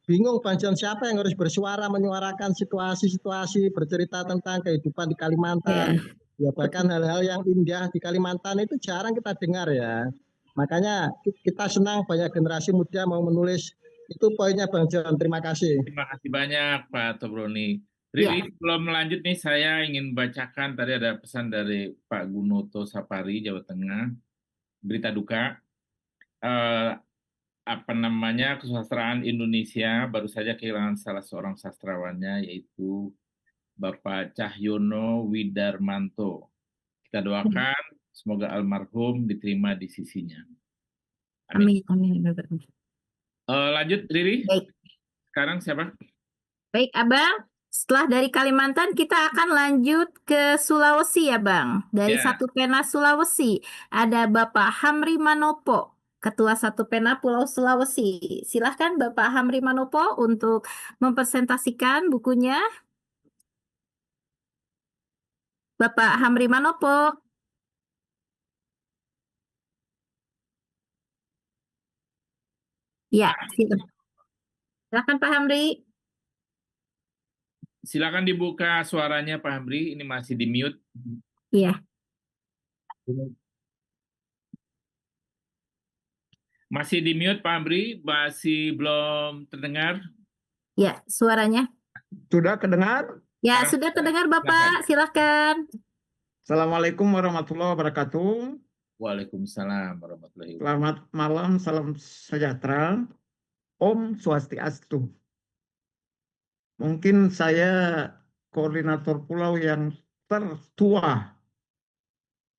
bingung Bang John, siapa yang harus bersuara menyuarakan situasi-situasi, bercerita tentang kehidupan di Kalimantan. Ya bahkan hal-hal yang indah di Kalimantan itu jarang kita dengar ya. Makanya kita senang banyak generasi muda mau menulis. Itu poinnya Bang John. Terima kasih. Terima kasih banyak Pak Tobroni. Riri, sebelum melanjut nih saya ingin bacakan, tadi ada pesan dari Pak Gunoto Sapari, Jawa Tengah, berita duka. Kesusastraan Indonesia baru saja kehilangan salah seorang sastrawannya, yaitu Bapak Cahyono Widarmanto. Kita doakan semoga almarhum diterima di sisinya. Amin. Amin. Lanjut Riri. Baik. Sekarang siapa? Baik, Abang. Setelah dari Kalimantan, kita akan lanjut ke Sulawesi ya, Bang. Dari Satu Pena Sulawesi, ada Bapak Hamri Manopo, Ketua Satu Pena Pulau Sulawesi. Silahkan Bapak Hamri Manopo untuk mempresentasikan bukunya. Bapak Hamri Manopo. Ya, silakan Pak Hamri. Silakan dibuka suaranya Pak Hamri, ini masih di mute. Iya. Masih di mute Pak Hamri, masih belum terdengar. Ya, suaranya. Sudah kedengar? Ya, sudah terdengar Bapak, silakan. Assalamualaikum warahmatullahi wabarakatuh. Waalaikumsalam warahmatullahi wabarakatuh. Selamat malam, salam sejahtera. Om Swastiastu. Mungkin saya koordinator pulau yang tertua,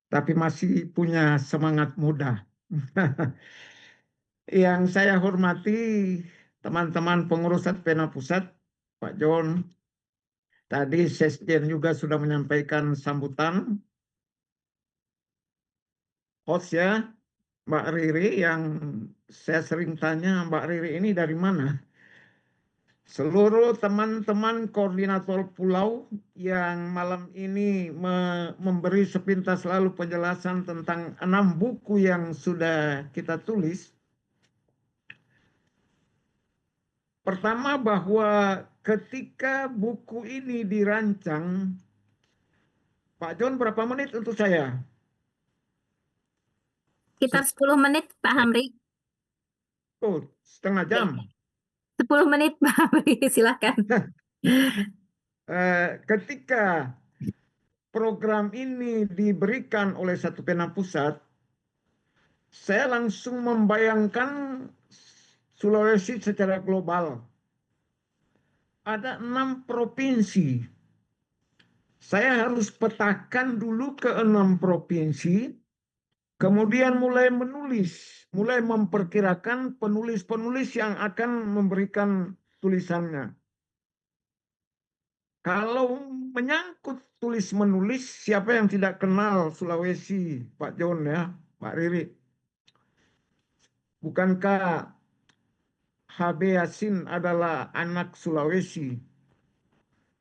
tapi masih punya semangat muda. Yang saya hormati teman-teman pengurus Pena Pusat, Pak John. Tadi Sesjen juga sudah menyampaikan sambutan. Host ya, Mbak Riri, yang saya sering tanya, Mbak Riri ini dari mana? Seluruh teman-teman koordinator pulau yang malam ini memberi sepintas lalu penjelasan tentang 6 buku yang sudah kita tulis. Pertama, bahwa ketika buku ini dirancang, Pak John berapa menit untuk saya? Sekitar 10 menit, Pak Hamri. Oh, setengah jam. 10 menit, Pak Hamri, silakan. Ketika program ini diberikan oleh Satu Pena Pusat, saya langsung membayangkan Sulawesi secara global. Ada 6 provinsi. Saya harus petakan dulu ke 6 provinsi, kemudian mulai menulis, mulai memperkirakan penulis-penulis yang akan memberikan tulisannya. Kalau menyangkut tulis-menulis, siapa yang tidak kenal Sulawesi, Pak John ya, Pak Riri? Bukankah HB Yasin adalah anak Sulawesi?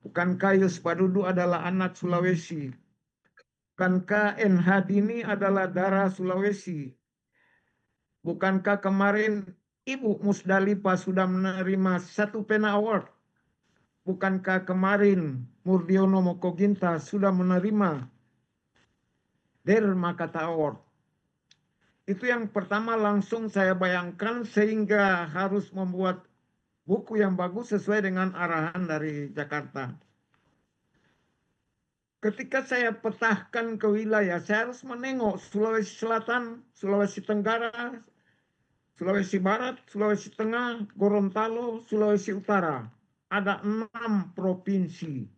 Bukankah Yus Padudu adalah anak Sulawesi? Bukankah NH Dini adalah darah Sulawesi? Bukankah kemarin Ibu Musdalifah sudah menerima 1 Pena Award? Bukankah kemarin Murdiono Mokoginta sudah menerima Dermakata Award? Itu yang pertama langsung saya bayangkan, sehingga harus membuat buku yang bagus sesuai dengan arahan dari Jakarta. Ketika saya petahkan ke wilayah, saya harus menengok Sulawesi Selatan, Sulawesi Tenggara, Sulawesi Barat, Sulawesi Tengah, Gorontalo, Sulawesi Utara. Ada 6 provinsi.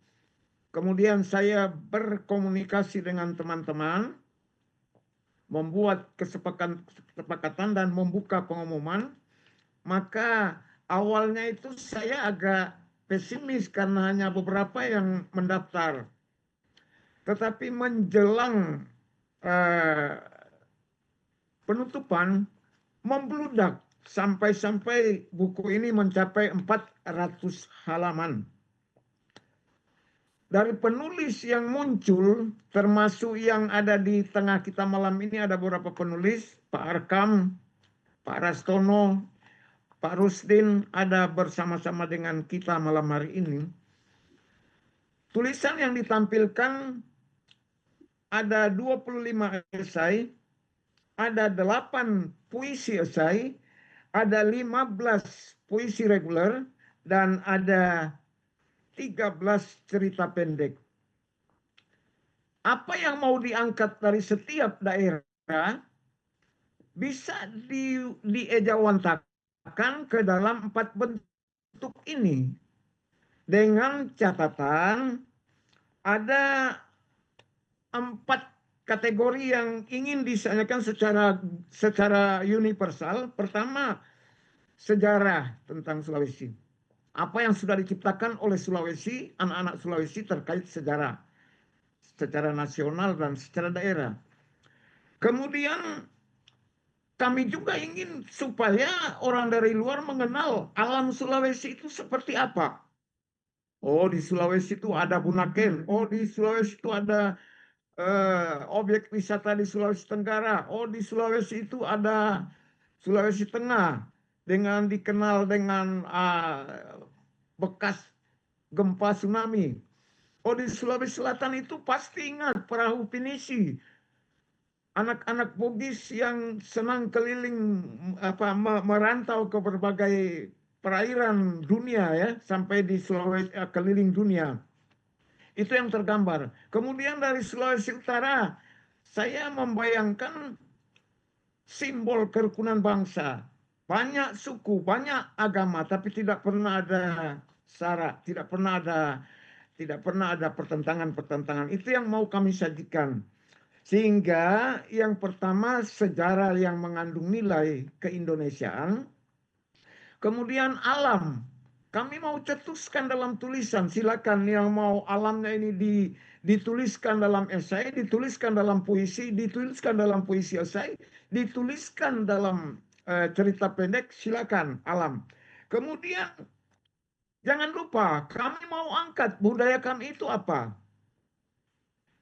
Kemudian saya berkomunikasi dengan teman-teman, membuat kesepakatan dan membuka pengumuman. Maka awalnya itu saya agak pesimis karena hanya beberapa yang mendaftar. Tetapi menjelang penutupan, membludak sampai-sampai buku ini mencapai 400 halaman. Dari penulis yang muncul, termasuk yang ada di tengah kita malam ini, ada beberapa penulis, Pak Arkam, Pak Rastono, Pak Rusdin ada bersama-sama dengan kita malam hari ini. Tulisan yang ditampilkan ada 25 esai, ada 8 puisi esai, ada 15 puisi reguler, dan ada 13 cerita pendek. Apa yang mau diangkat dari setiap daerah bisa diejawantakan ke dalam 4 bentuk ini. Dengan catatan ada 4 kategori yang ingin disampaikan secara universal. Pertama, sejarah tentang Sulawesi. Apa yang sudah diciptakan oleh Sulawesi, anak-anak Sulawesi terkait sejarah secara nasional dan secara daerah. Kemudian kami juga ingin supaya orang dari luar mengenal alam Sulawesi itu seperti apa. Oh, di Sulawesi itu ada Bunaken. Oh, di Sulawesi itu ada objek wisata di Sulawesi Tenggara. Oh, di Sulawesi itu ada Sulawesi Tengah dengan dikenal dengan bekas gempa tsunami. Oh, di Sulawesi Selatan itu pasti ingat perahu pinisi. Anak-anak Bugis yang senang keliling merantau ke berbagai perairan dunia ya, sampai di Sulawesi keliling dunia. Itu yang tergambar. Kemudian dari Sulawesi Utara, saya membayangkan simbol kerukunan bangsa. Banyak suku, banyak agama, tapi tidak pernah ada sara, tidak pernah ada pertentangan-pertentangan. Itu yang mau kami sajikan. Sehingga yang pertama sejarah yang mengandung nilai keindonesiaan, kemudian alam. Kami mau cetuskan dalam tulisan, silakan yang mau alamnya ini dituliskan dalam esai, dituliskan dalam puisi, dituliskan dalam puisi esai, dituliskan dalam cerita pendek, silakan alam. Kemudian jangan lupa kami mau angkat budaya kami itu apa.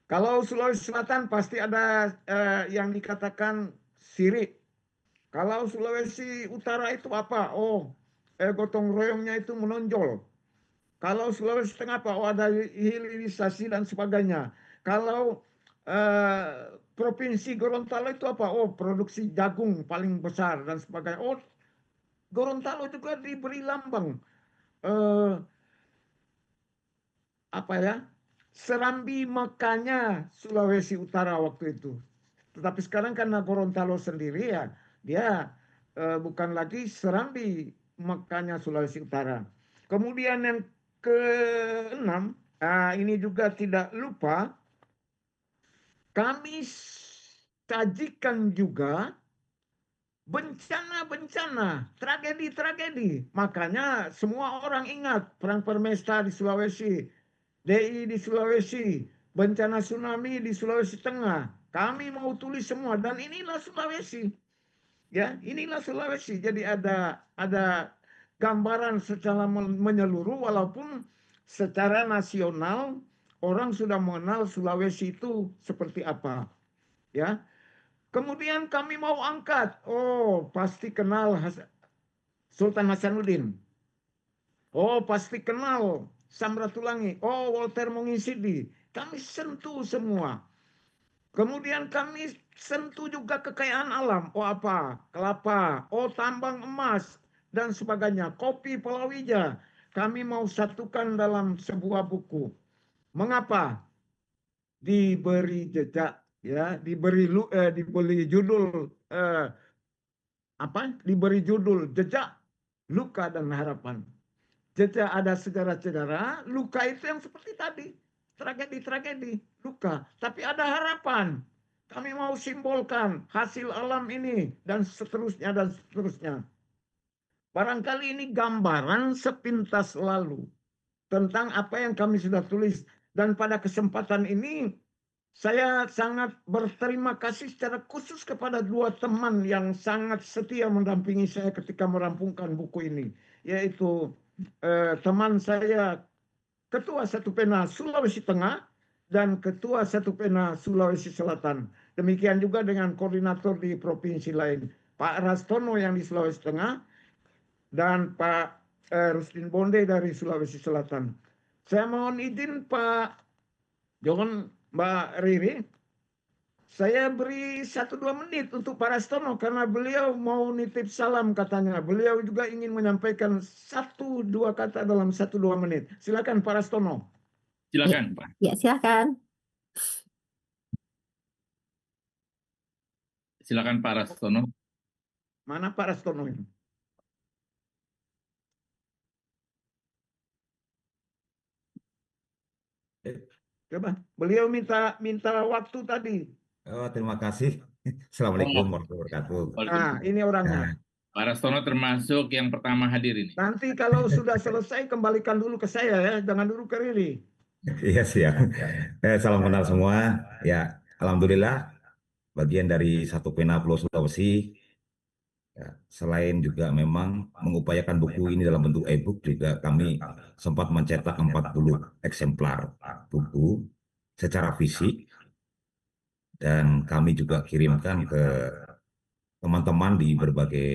Kalau Sulawesi Selatan pasti ada yang dikatakan sirik. Kalau Sulawesi Utara itu apa? Oh, gotong royongnya itu menonjol. Kalau Sulawesi Tengah apa? Oh, ada hilirisasi dan sebagainya. Kalau Provinsi Gorontalo itu apa? Oh, produksi jagung paling besar dan sebagainya. Oh, Gorontalo juga diberi lambang apa ya? Serambi Mekahnya Sulawesi Utara waktu itu. Tetapi sekarang karena Gorontalo sendiri ya, dia bukan lagi Serambi Mekahnya Sulawesi Utara. Kemudian yang keenam, ini juga tidak lupa, kami sajikan juga bencana-bencana, tragedi-tragedi. Makanya semua orang ingat Perang Permesta di Sulawesi, DI di Sulawesi, bencana tsunami di Sulawesi Tengah. Kami mau tulis semua dan inilah Sulawesi. Ya, inilah Sulawesi. Jadi ada gambaran secara menyeluruh walaupun secara nasional orang sudah mengenal Sulawesi itu seperti apa. Ya. Kemudian kami mau angkat, oh pasti kenal Sultan Hasanuddin. Oh pasti kenal Samratulangi. Oh Walter Mongisidi. Kami sentuh semua. Kemudian kami sentuh juga kekayaan alam. Oh apa? Kelapa. Oh tambang emas. Dan sebagainya. Kopi palawija. Kami mau satukan dalam sebuah buku. Mengapa? Diberi jejak. Ya, diberi judul diberi judul Jejak, Luka dan Harapan. Jejak ada sejarah-sejarah, luka itu yang seperti tadi, tragedi-tragedi, luka. Tapi ada harapan. Kami mau simbolkan hasil alam ini dan seterusnya dan seterusnya. Barangkali ini gambaran sepintas lalu tentang apa yang kami sudah tulis. Dan pada kesempatan ini saya sangat berterima kasih secara khusus kepada dua teman yang sangat setia mendampingi saya ketika merampungkan buku ini, yaitu teman saya Ketua Satu Pena Sulawesi Tengah dan Ketua Satu Pena Sulawesi Selatan. Demikian juga dengan koordinator di provinsi lain, Pak Rastono yang di Sulawesi Tengah dan Pak Rusdin Bonde dari Sulawesi Selatan. Saya mohon izin Pak John, Mbak Riri, saya beri 1-2 menit untuk Pak Rastono karena beliau mau nitip salam katanya. Beliau juga ingin menyampaikan 1-2 kata dalam 1-2 menit. Silakan Pak Rastono. Silakan, Pak. Ya, silakan. Silakan Pak Rastono. Mana Pak Rastono ini? Coba, beliau minta waktu tadi. Oh, terima kasih. Assalamualaikum warahmatullahi wabarakatuh. Nah, ini orangnya. Pak Rastono termasuk yang pertama hadir ini. Nanti kalau sudah selesai kembalikan dulu ke saya ya, jangan dulu ke Riri. Iya siap. Salam kenal semua. Ya, alhamdulillah bagian dari Satu Pena Pulau Sulawesi. Ya, selain juga memang mengupayakan buku ini dalam bentuk e-book, juga kami sempat mencetak 40 eksemplar buku secara fisik. Dan kami juga kirimkan ke teman-teman di berbagai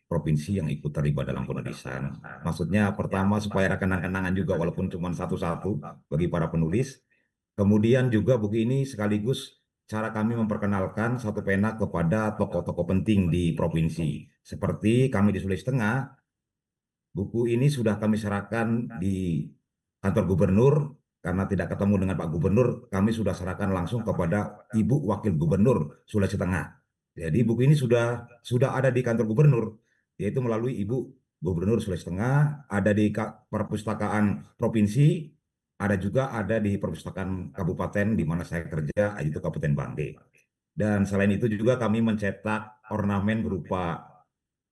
provinsi yang ikut terlibat dalam penulisan. Maksudnya pertama supaya ada kenang-kenangan juga walaupun cuma satu-satu bagi para penulis. Kemudian juga buku ini sekaligus cara kami memperkenalkan Satu Pena kepada tokoh-tokoh penting di provinsi. Seperti kami di Sulawesi Tengah, buku ini sudah kami serahkan di kantor gubernur karena tidak ketemu dengan Pak Gubernur, kami sudah serahkan langsung kepada Ibu Wakil Gubernur Sulawesi Tengah. Jadi buku ini sudah ada di kantor gubernur, yaitu melalui Ibu Gubernur Sulawesi Tengah, ada di perpustakaan provinsi, ada juga ada di perpustakaan kabupaten di mana saya kerja, yaitu Kabupaten Bangge. Dan selain itu juga kami mencetak ornamen berupa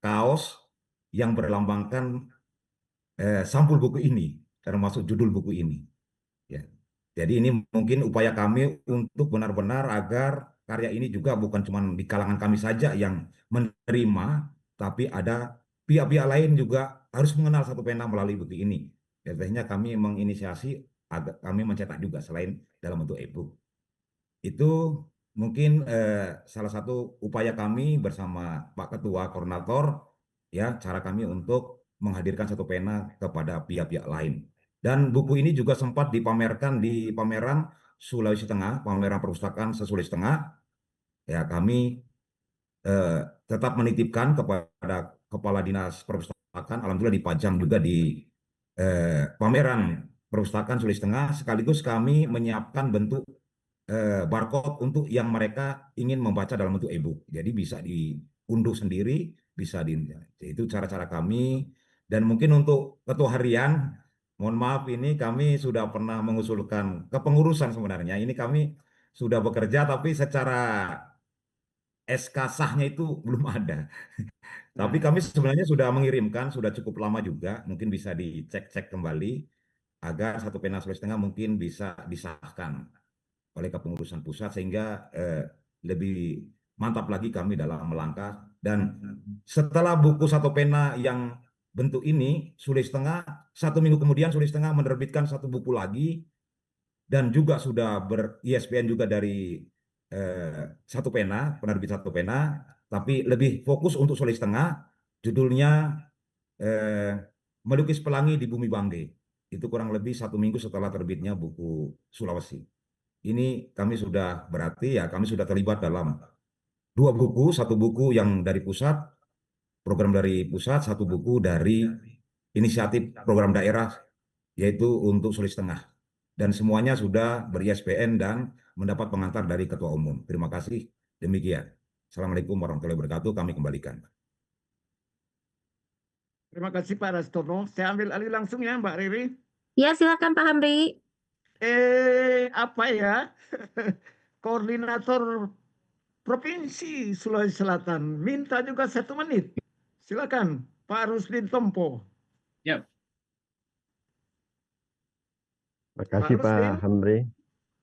kaos yang berlambangkan sampul buku ini, termasuk judul buku ini. Ya. Jadi ini mungkin upaya kami untuk benar-benar agar karya ini juga bukan cuma di kalangan kami saja yang menerima, tapi ada pihak-pihak lain juga harus mengenal Satu Pena melalui buku ini. Biasanya kami menginisiasi agar kami mencetak juga selain dalam bentuk e-book. Itu mungkin salah satu upaya kami bersama Pak Ketua Koordinator, ya, cara kami untuk menghadirkan Satu Pena kepada pihak-pihak lain. Dan buku ini juga sempat dipamerkan di pameran Sulawesi Tengah, pameran perpustakaan se-Sulawesi Tengah. Ya, kami tetap menitipkan kepada Kepala Dinas Perpustakaan, alhamdulillah dipajang juga di pameran perpustakaan Sulawesi Tengah, sekaligus kami menyiapkan bentuk barcode untuk yang mereka ingin membaca dalam bentuk e-book. Jadi bisa diunduh sendiri, bisa itu cara-cara kami. Dan mungkin untuk ketua harian, mohon maaf ini kami sudah pernah mengusulkan kepengurusan sebenarnya. Ini kami sudah bekerja tapi secara SK sahnya itu belum ada. Tapi kami sebenarnya sudah mengirimkan, sudah cukup lama juga, mungkin bisa dicek-cek kembali agar Satu Pena Sulawesi Tengah mungkin bisa disahkan oleh kepengurusan pusat sehingga lebih mantap lagi kami dalam melangkah. Dan setelah buku Satu Pena yang bentuk ini, Sulawesi Tengah 1 minggu kemudian Sulawesi Tengah menerbitkan 1 buku lagi dan juga sudah ber-ISBN juga dari Satu Pena, penerbit Satu Pena, tapi lebih fokus untuk Sulawesi Tengah, judulnya Melukis Pelangi di Bumi Bangge. Itu kurang lebih 1 minggu setelah terbitnya buku Sulawesi. Ini kami sudah berarti ya kami sudah terlibat dalam 2 buku, 1 buku yang dari pusat, program dari pusat, 1 buku dari inisiatif program daerah, yaitu untuk Sulawesi Tengah. Dan semuanya sudah ber-ISBN dan mendapat pengantar dari Ketua Umum. Terima kasih. Demikian. Assalamualaikum warahmatullahi wabarakatuh. Kami kembalikan. Terima kasih Pak Rastono. Saya ambil alih langsung ya Mbak Riri. Ya, silakan Pak Hamri. Apa ya? Koordinator Provinsi Sulawesi Selatan minta juga 1 menit. Silakan Pak Rusdin Tompo. Ya, Makasih Pak Hamri.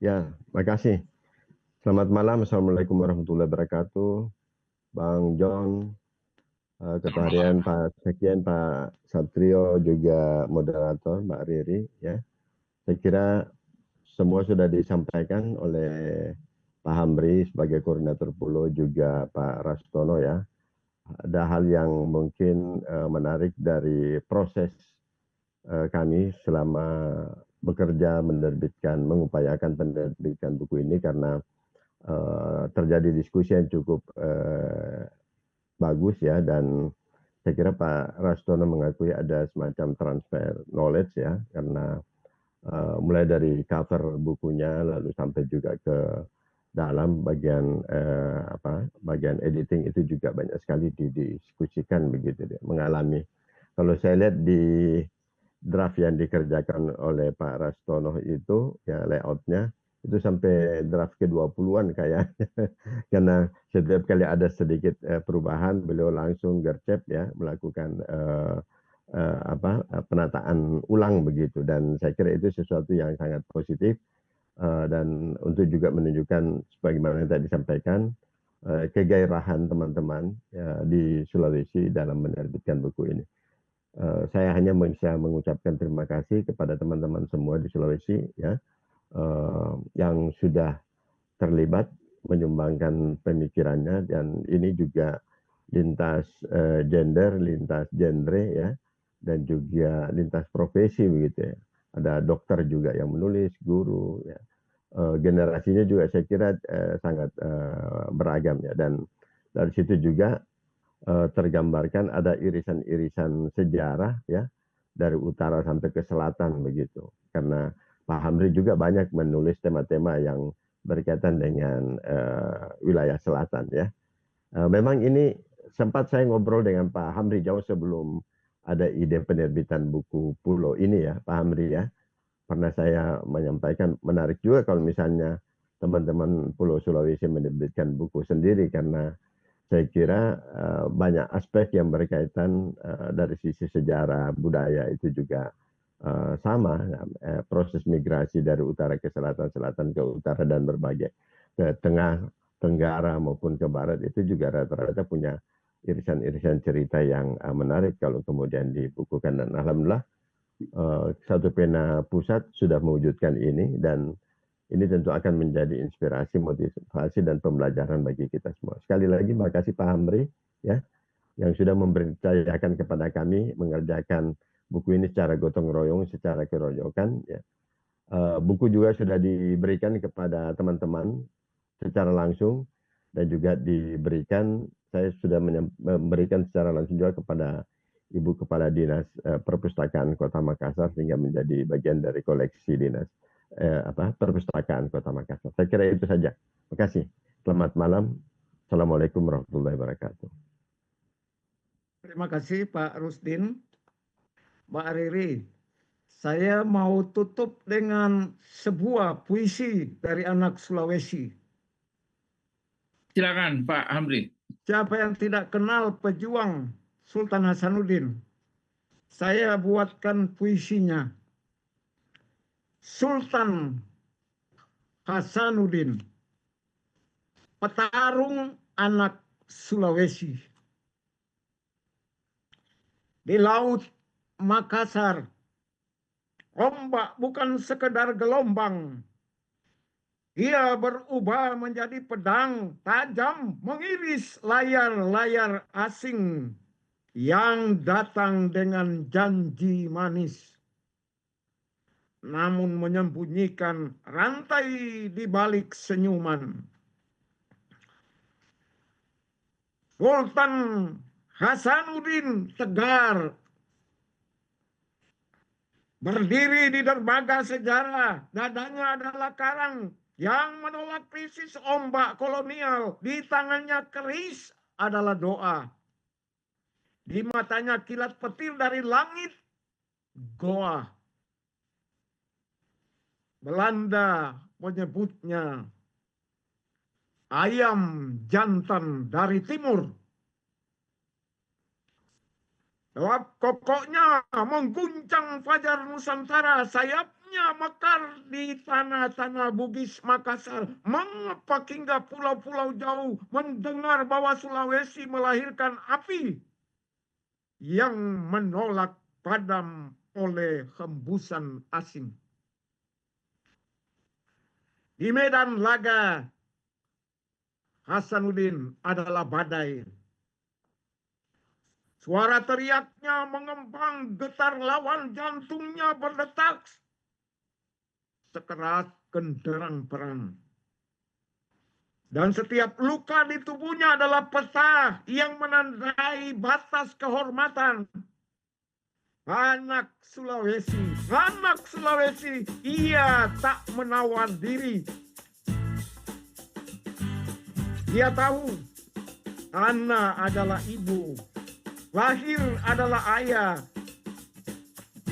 Ya, makasih. Selamat malam. Assalamualaikum warahmatullahi wabarakatuh. Bang John, Ketua Harian Pak Sekjen, Pak Satrio, juga moderator Mbak Riri. Ya, saya kira semua sudah disampaikan oleh Pak Hamri sebagai koordinator Pulau, juga Pak Rastono ya. Ada hal yang mungkin menarik dari proses kami selama bekerja mengupayakan penerbitan buku ini, karena terjadi diskusi yang cukup bagus ya, dan saya kira Pak Rastono mengakui ada semacam transfer knowledge ya, karena mulai dari cover bukunya lalu sampai juga ke dalam bagian bagian editing itu juga banyak sekali didiskusikan begitu dia, mengalami. Kalau saya lihat di draft yang dikerjakan oleh Pak Rastono itu ya, layoutnya itu sampai draft ke-20-an kayaknya. Karena setiap kali ada sedikit perubahan beliau langsung gercep ya, melakukan penataan ulang begitu, dan saya kira itu sesuatu yang sangat positif dan untuk juga menunjukkan sebagaimana yang tadi disampaikan kegairahan teman-teman ya, di Sulawesi dalam menerbitkan buku ini. Saya hanya bisa mengucapkan terima kasih kepada teman-teman semua di Sulawesi ya, yang sudah terlibat menyumbangkan pemikirannya, dan ini juga lintas gender, lintas genre ya, dan juga lintas profesi begitu ya. Ada dokter juga yang menulis, guru ya. Generasinya juga saya kira sangat beragam ya, dan dari situ juga tergambarkan ada irisan-irisan sejarah ya, dari utara sampai ke selatan begitu. Karena Pak Hamri juga banyak menulis tema-tema yang berkaitan dengan wilayah selatan ya. Memang ini sempat saya ngobrol dengan Pak Hamri jauh sebelum ada ide penerbitan buku Pulau ini ya, Pak Hamri ya. Pernah saya menyampaikan menarik juga kalau misalnya teman-teman Pulau Sulawesi menerbitkan buku sendiri, karena saya kira banyak aspek yang berkaitan dari sisi sejarah budaya itu juga sama, proses migrasi dari utara ke selatan, selatan ke utara, dan berbagai ke tengah, tenggara maupun ke barat itu juga rata-rata punya irisan-irisan cerita yang menarik kalau kemudian dibukukan. Dan alhamdulillah Satu Pena Pusat sudah mewujudkan ini, dan ini tentu akan menjadi inspirasi, motivasi, dan pembelajaran bagi kita semua. Sekali lagi, makasih Pak Hamri ya, yang sudah mempercayakan kepada kami mengerjakan buku ini secara gotong royong, secara keroyokan. Ya. Buku juga sudah diberikan kepada teman-teman secara langsung, dan juga diberikan, saya sudah memberikan secara langsung juga kepada Ibu Kepala Dinas Perpustakaan Kota Makassar, sehingga menjadi bagian dari koleksi dinas Perpustakaan Kota Makassar. Saya kira itu saja. Terima kasih. Selamat malam. Assalamualaikum warahmatullahi wabarakatuh. Terima kasih Pak Rusdin. Mbak Riri, saya mau tutup dengan sebuah puisi dari anak Sulawesi. Silakan Pak Hamri. Siapa yang tidak kenal pejuang Sultan Hasanuddin? Saya buatkan puisinya. Sultan Hasanuddin, petarung anak Sulawesi. Di laut Makassar, ombak bukan sekedar gelombang. Ia berubah menjadi pedang tajam mengiris layar-layar asing yang datang dengan janji manis, namun menyembunyikan rantai di balik senyuman. Sultan Hasanuddin tegar, berdiri di dermaga sejarah. Dadanya adalah karang yang menolak krisis ombak kolonial. Di tangannya keris adalah doa. Di matanya kilat petir dari langit goa. Belanda menyebutnya ayam jantan dari timur. Kokoknya mengguncang fajar Nusantara, sayapnya mekar di tanah-tanah Bugis Makassar, mengepak hingga pulau-pulau jauh, mendengar bahwa Sulawesi melahirkan api yang menolak padam oleh hembusan asing. Di medan laga, Hasanuddin adalah badai. Suara teriaknya mengembang, getar lawan jantungnya berdetak sekeras genderang perang. Dan setiap luka di tubuhnya adalah peta yang menandai batas kehormatan. Anak Sulawesi, ia tak menawar diri. Dia tahu tanah adalah ibu, lahir adalah ayah.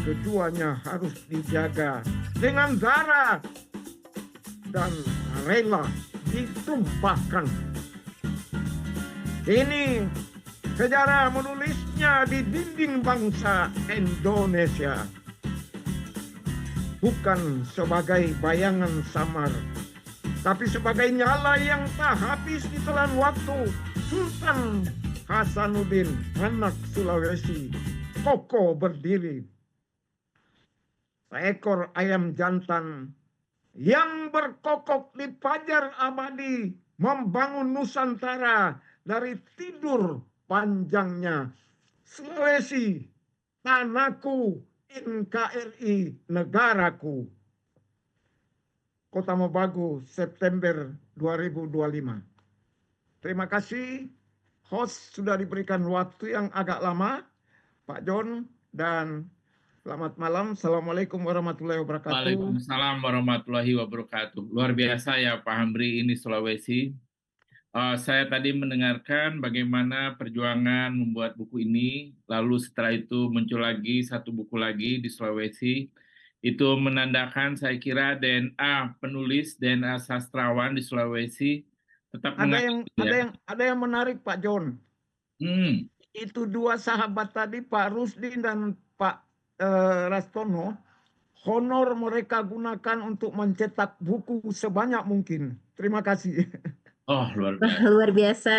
Keduanya harus dijaga dengan darah dan rela ditumpahkan. Ini sejarah menulisnya di dinding bangsa Indonesia. Bukan sebagai bayangan samar, tapi sebagai nyala yang tak habis ditelan waktu. Sultan Hasanuddin, anak Sulawesi, kokoh berdiri. Seekor ayam jantan yang berkokok di fajar abadi, membangun Nusantara dari tidur panjangnya. Sulawesi, tanahku, NKRI, negaraku. Kota Mobagu, September 2025. Terima kasih. Host sudah diberikan waktu yang agak lama, Pak John dan Selamat malam. Assalamualaikum warahmatullahi wabarakatuh. Waalaikumsalam warahmatullahi wabarakatuh. Luar biasa ya Pak Hamri, ini Sulawesi. Saya tadi mendengarkan bagaimana perjuangan membuat buku ini, lalu setelah itu muncul lagi satu buku lagi di Sulawesi. Itu menandakan saya kira DNA penulis, DNA sastrawan di Sulawesi tetap mengaktif ya. Ada yang menarik Pak John. Itu dua sahabat tadi, Pak Rusdin dan Pak Rastono, honor mereka gunakan untuk mencetak buku sebanyak mungkin. Terima kasih. Oh, luar biasa. Luar biasa.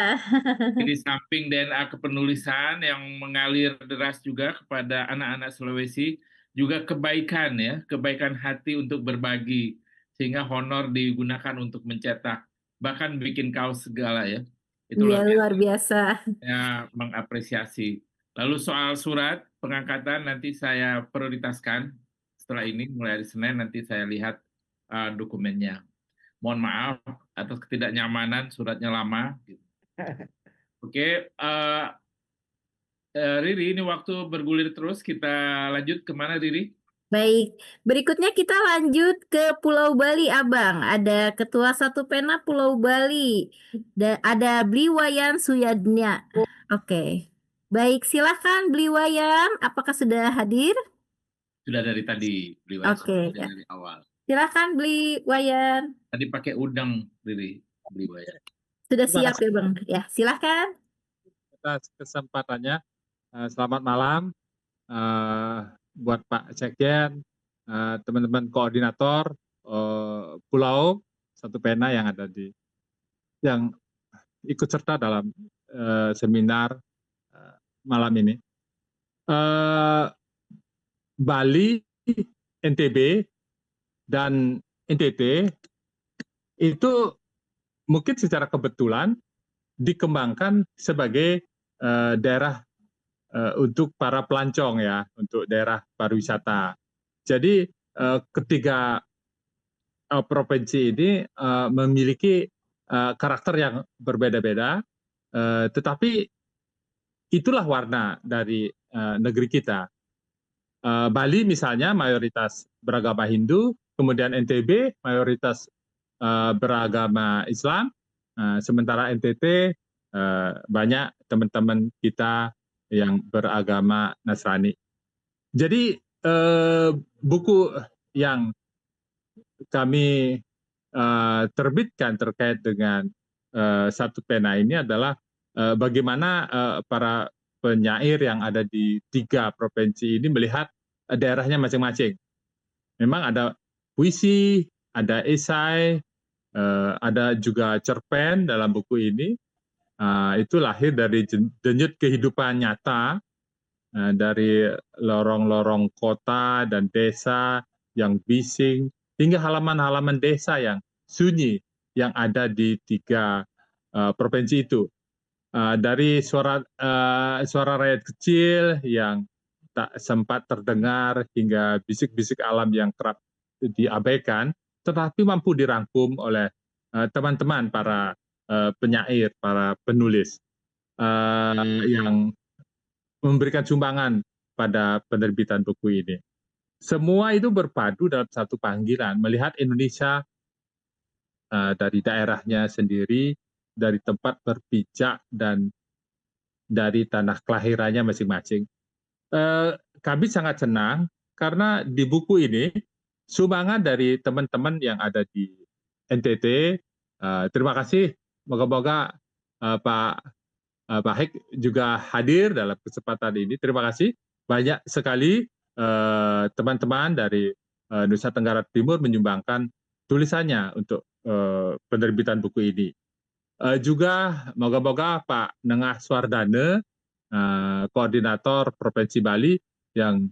Di samping DNA kepenulisan yang mengalir deras juga kepada anak-anak Sulawesi, juga kebaikan ya, kebaikan hati untuk berbagi, sehingga honor digunakan untuk mencetak, bahkan bikin kaos segala ya. Itu Iya, luar biasa. Ya, mengapresiasi. Lalu soal surat pengangkatan nanti saya prioritaskan setelah ini, mulai hari Senin nanti saya lihat dokumennya. Mohon maaf atas ketidaknyamanan, suratnya lama. Oke, Riri, ini waktu bergulir terus, kita lanjut kemana Riri? Baik, berikutnya kita lanjut ke Pulau Bali, Abang. Ada Ketua Satu Pena Pulau Bali. Ada Bliwayan Suyadnya. Oke. Baik, silahkan Bliwayan. Apakah sudah hadir? Sudah dari tadi, Bliwayan. Oke, Sudah dari awal. Silahkan Bliwayan. Tadi pakai udang, Riri, Bliwayan. Sudah siap ya, Bang? Ya, silahkan. Atas kesempatannya. Selamat malam buat Pak Sekjen, teman-teman koordinator Pulau Satu Pena yang yang ikut serta dalam seminar malam ini. Bali, NTB, dan NTT itu mungkin secara kebetulan dikembangkan sebagai daerah untuk para pelancong ya, untuk daerah pariwisata. Jadi ketiga provinsi ini memiliki karakter yang berbeda-beda, tetapi itulah warna dari negeri kita. Bali misalnya mayoritas beragama Hindu, kemudian NTB mayoritas beragama Islam, sementara NTT banyak teman-teman kita yang beragama Nasrani. Jadi buku yang kami terbitkan terkait dengan Satu Pena ini adalah bagaimana para penyair yang ada di 3 provinsi ini melihat daerahnya masing-masing. Memang ada puisi, ada esai, ada juga cerpen dalam buku ini. Itu lahir dari denyut kehidupan nyata dari lorong-lorong kota dan desa yang bising hingga halaman-halaman desa yang sunyi yang ada di 3 provinsi itu. Dari suara rakyat kecil yang tak sempat terdengar hingga bisik-bisik alam yang kerap diabaikan, tetapi mampu dirangkum oleh teman-teman para penyair, para penulis yang memberikan sumbangan pada penerbitan buku ini. Semua itu berpadu dalam satu panggilan, melihat Indonesia dari daerahnya sendiri, dari tempat berpijak dan dari tanah kelahirannya masing-masing. Kami sangat senang karena di buku ini sumbangan dari teman-teman yang ada di NTT. Terima kasih. Moga-moga Pak Hek juga hadir dalam kesempatan ini. Terima kasih. Banyak sekali teman-teman dari Nusa Tenggara Timur menyumbangkan tulisannya untuk penerbitan buku ini. Juga moga-moga Pak Nengah Swardane, koordinator Provinsi Bali yang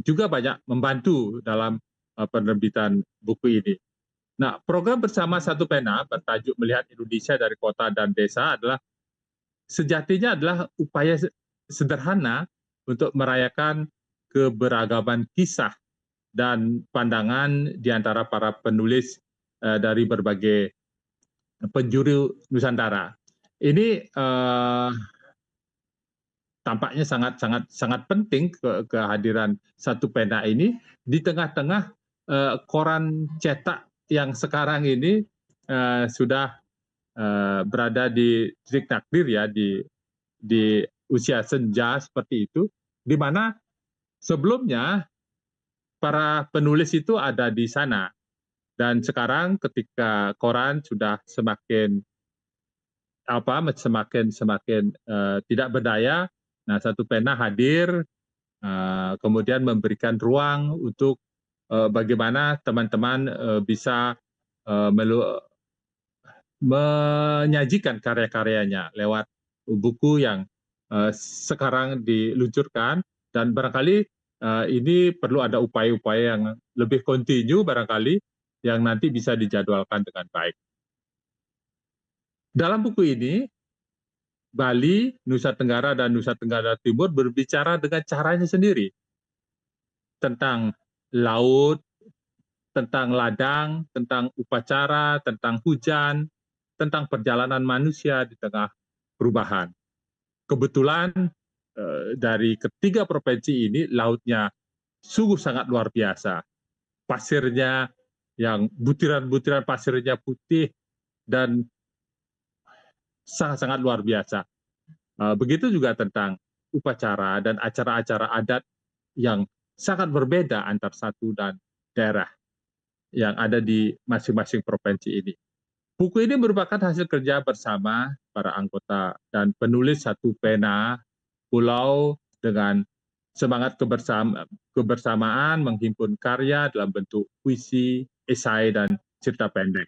juga banyak membantu dalam penerbitan buku ini. Nah, program bersama Satu Pena bertajuk Melihat Indonesia dari Kota dan Desa adalah sejatinya adalah upaya sederhana untuk merayakan keberagaman kisah dan pandangan di antara para penulis dari berbagai penjuru Nusantara. Ini tampaknya sangat penting kehadiran satu pena ini di tengah-tengah koran cetak yang sekarang ini sudah berada di titik takdir ya, di usia senja seperti itu, di mana sebelumnya para penulis itu ada di sana, dan sekarang ketika koran sudah semakin tidak berdaya, nah satu pena hadir, kemudian memberikan ruang untuk bagaimana teman-teman bisa menyajikan karya-karyanya lewat buku yang sekarang diluncurkan, dan barangkali ini perlu ada upaya-upaya yang lebih kontinu barangkali yang nanti bisa dijadwalkan dengan baik. Dalam buku ini, Bali, Nusa Tenggara, dan Nusa Tenggara Timur berbicara dengan caranya sendiri tentang laut, tentang ladang, tentang upacara, tentang hujan, tentang perjalanan manusia di tengah perubahan. Kebetulan dari ketiga provinsi ini lautnya sungguh sangat luar biasa. Pasirnya yang butiran-butiran pasirnya putih dan sangat-sangat luar biasa. Begitu juga tentang upacara dan acara-acara adat yang sangat berbeda antar satu dan daerah yang ada di masing-masing provinsi ini. Buku ini merupakan hasil kerja bersama para anggota dan penulis satu pena pulau dengan semangat kebersamaan menghimpun karya dalam bentuk puisi, esai, dan cerita pendek.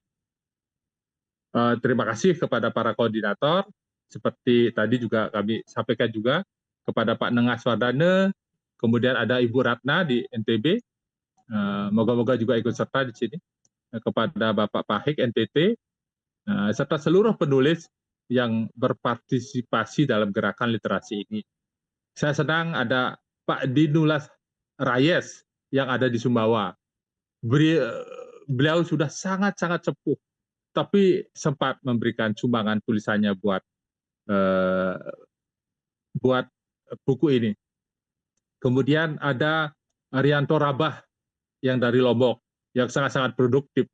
Terima kasih kepada para koordinator, seperti tadi juga kami sampaikan juga kepada Pak Nengas Wardana, kemudian ada Ibu Ratna di NTB, moga-moga juga ikut serta di sini, kepada Bapak Pahik NTT, serta seluruh penulis yang berpartisipasi dalam gerakan literasi ini. Saya senang ada Pak Dinulas Rayes yang ada di Sumbawa. Beliau sudah sangat-sangat sepuh, tapi sempat memberikan sumbangan tulisannya buat buku ini. Kemudian ada Arianto Rabah yang dari Lombok, yang sangat-sangat produktif,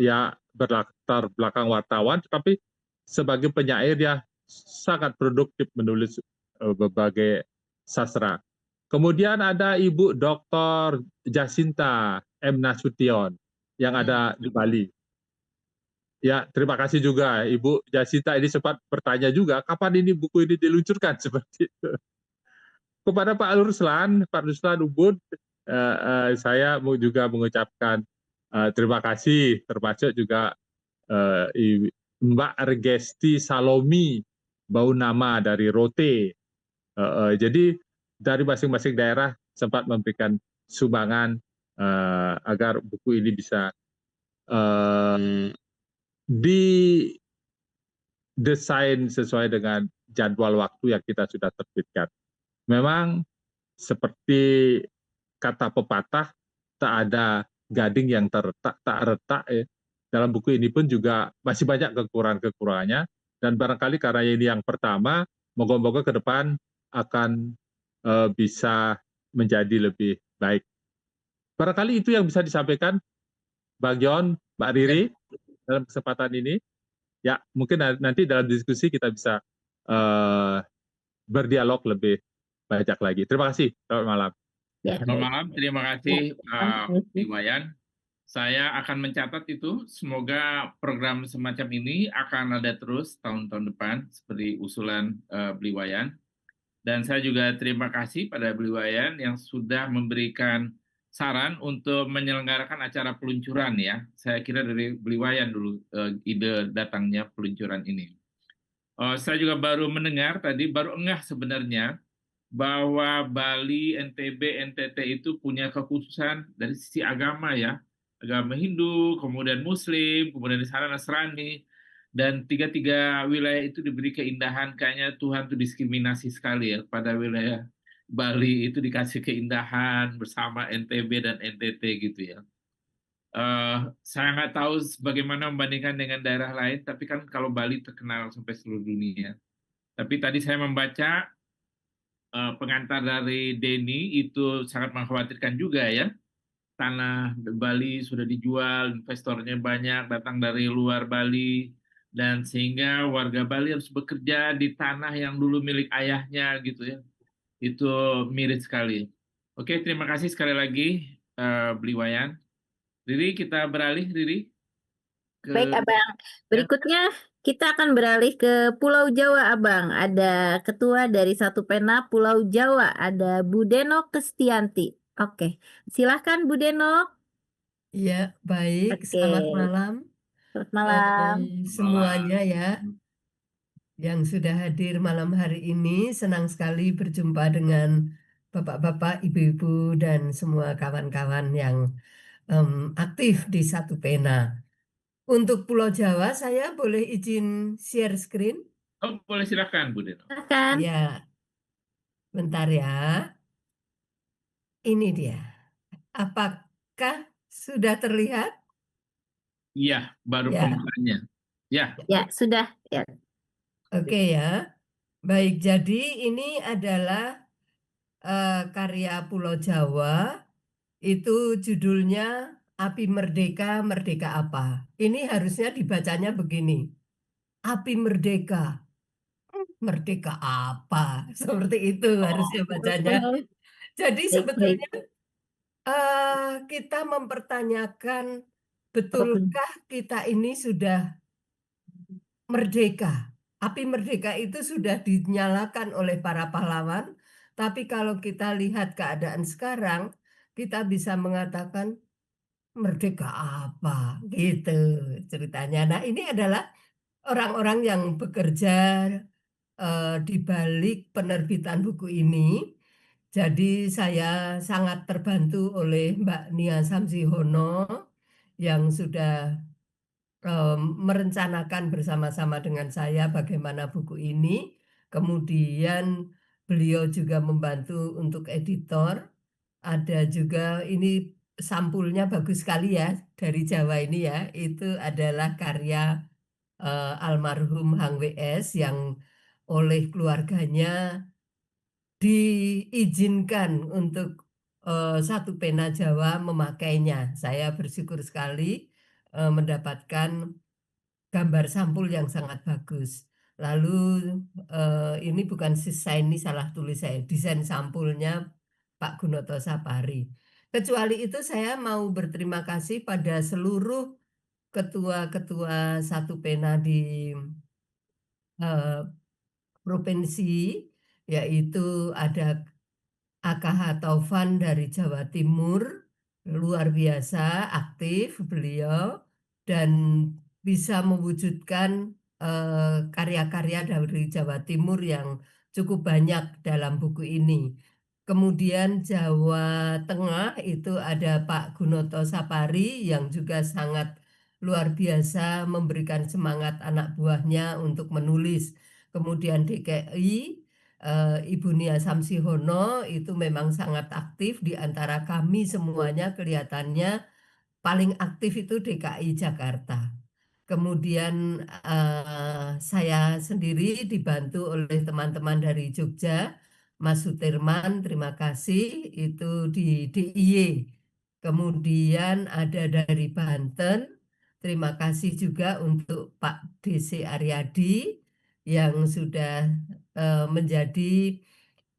ya berlatar belakang wartawan, tetapi sebagai penyair dia sangat produktif menulis berbagai sastra. Kemudian ada Ibu Dr. Jacinta M. Nasution yang ada di Bali. Ya, terima kasih juga Ibu Jacinta, ini sempat bertanya juga kapan ini buku ini diluncurkan seperti itu. Kepada Pak Ruslan Ubud, saya mau juga mengucapkan terima kasih, termasuk juga Mbak Regesti Salomi Baunama dari Rote. Jadi dari masing-masing daerah sempat memberikan sumbangan agar buku ini bisa didesain sesuai dengan jadwal waktu yang kita sudah terbitkan. Memang seperti kata pepatah, tak ada gading yang tak retak. Dalam buku ini pun juga masih banyak kekurangan-kekurangannya, dan barangkali karena ini yang pertama, moga-moga ke depan akan bisa menjadi lebih baik. Barangkali itu yang bisa disampaikan Bang John, Mbak Riri, dalam kesempatan ini. Ya, mungkin nanti dalam diskusi kita bisa berdialog lebih banyak lagi. Terima kasih. Selamat malam. Selamat malam. Terima kasih Pak Iwayan. Saya akan mencatat itu. Semoga program semacam ini akan ada terus tahun-tahun depan seperti usulan Beliwayan. Dan saya juga terima kasih pada Beliwayan yang sudah memberikan saran untuk menyelenggarakan acara peluncuran ya. Saya kira dari Beliwayan dulu ide datangnya peluncuran ini. Saya juga baru mendengar tadi, baru engah sebenarnya bahwa Bali, NTB, NTT itu punya kekhususan dari sisi agama ya. Agama Hindu, kemudian Muslim, kemudian di sana Nasrani. Dan tiga-tiga wilayah itu diberi keindahan, kayaknya Tuhan tuh diskriminasi sekali ya pada wilayah Bali itu dikasih keindahan bersama NTB dan NTT gitu ya. Saya nggak tahu bagaimana membandingkan dengan daerah lain, tapi kan kalau Bali terkenal sampai seluruh dunia. Tapi tadi saya membaca pengantar dari Denny itu sangat mengkhawatirkan juga ya. Tanah Bali sudah dijual, investornya banyak datang dari luar Bali, dan sehingga warga Bali harus bekerja di tanah yang dulu milik ayahnya gitu ya. Itu miris sekali. Oke, terima kasih sekali lagi Bli Wayan. Riri, kita beralih Riri Baik, ke Abang. Berikutnya kita akan beralih ke Pulau Jawa, Abang. Ada ketua dari Satu Pena Pulau Jawa, ada Bu Deno Kestianti. Oke, silahkan Bu Deno. Ya, baik. Oke, Selamat malam selamat malam. semuanya ya yang sudah hadir malam hari ini. Senang sekali berjumpa dengan bapak-bapak, ibu-ibu, dan semua kawan-kawan yang aktif di Satu Pena. Untuk Pulau Jawa, saya boleh izin share screen? Oh, boleh silakan Bu Deno. Silahkan. Ya, bentar ya. Ini dia. Apakah sudah terlihat? Iya, baru Ya. pembukaannya. Ya, Ya, sudah. Ya. Oke ya. Baik, jadi ini adalah karya Pulau Jawa. Itu judulnya Api Merdeka, Merdeka Apa? Ini harusnya dibacanya begini. Api Merdeka, Merdeka apa? Seperti itu harusnya bacanya. Jadi Baik, baik. sebetulnya kita mempertanyakan, betulkah kita ini sudah merdeka? Api merdeka itu sudah dinyalakan oleh para pahlawan, tapi kalau kita lihat keadaan sekarang, kita bisa mengatakan merdeka apa gitu ceritanya. Nah, ini adalah orang-orang yang bekerja di balik penerbitan buku ini. Jadi saya sangat terbantu oleh Mbak Nia Samsihono yang sudah merencanakan bersama-sama dengan saya bagaimana buku ini. Kemudian beliau juga membantu untuk editor. Ada juga ini sampulnya bagus sekali ya dari Jawa ini ya. Itu adalah karya almarhum Hang W.S. yang oleh keluarganya diizinkan untuk Satu Pena Jawa memakainya. Saya bersyukur sekali mendapatkan gambar sampul yang sangat bagus. Lalu ini bukan sisa, ini salah tulis saya, desain sampulnya Pak Gunoto Sapari. Kecuali itu saya mau berterima kasih pada seluruh ketua-ketua Satu Pena di provinsi, yaitu ada AKH Taufan dari Jawa Timur, luar biasa aktif beliau, dan bisa mewujudkan karya-karya dari Jawa Timur yang cukup banyak dalam buku ini. Kemudian Jawa Tengah itu ada Pak Gunoto Sapari yang juga sangat luar biasa memberikan semangat anak buahnya untuk menulis. Kemudian DKI Ibu Nia Samsihono itu memang sangat aktif di antara kami semuanya, kelihatannya paling aktif itu DKI Jakarta. Kemudian saya sendiri dibantu oleh teman-teman dari Jogja, Mas Sutirman, terima kasih, itu di DIY. Kemudian ada dari Banten, terima kasih juga untuk Pak DC Aryadi yang sudah menjadi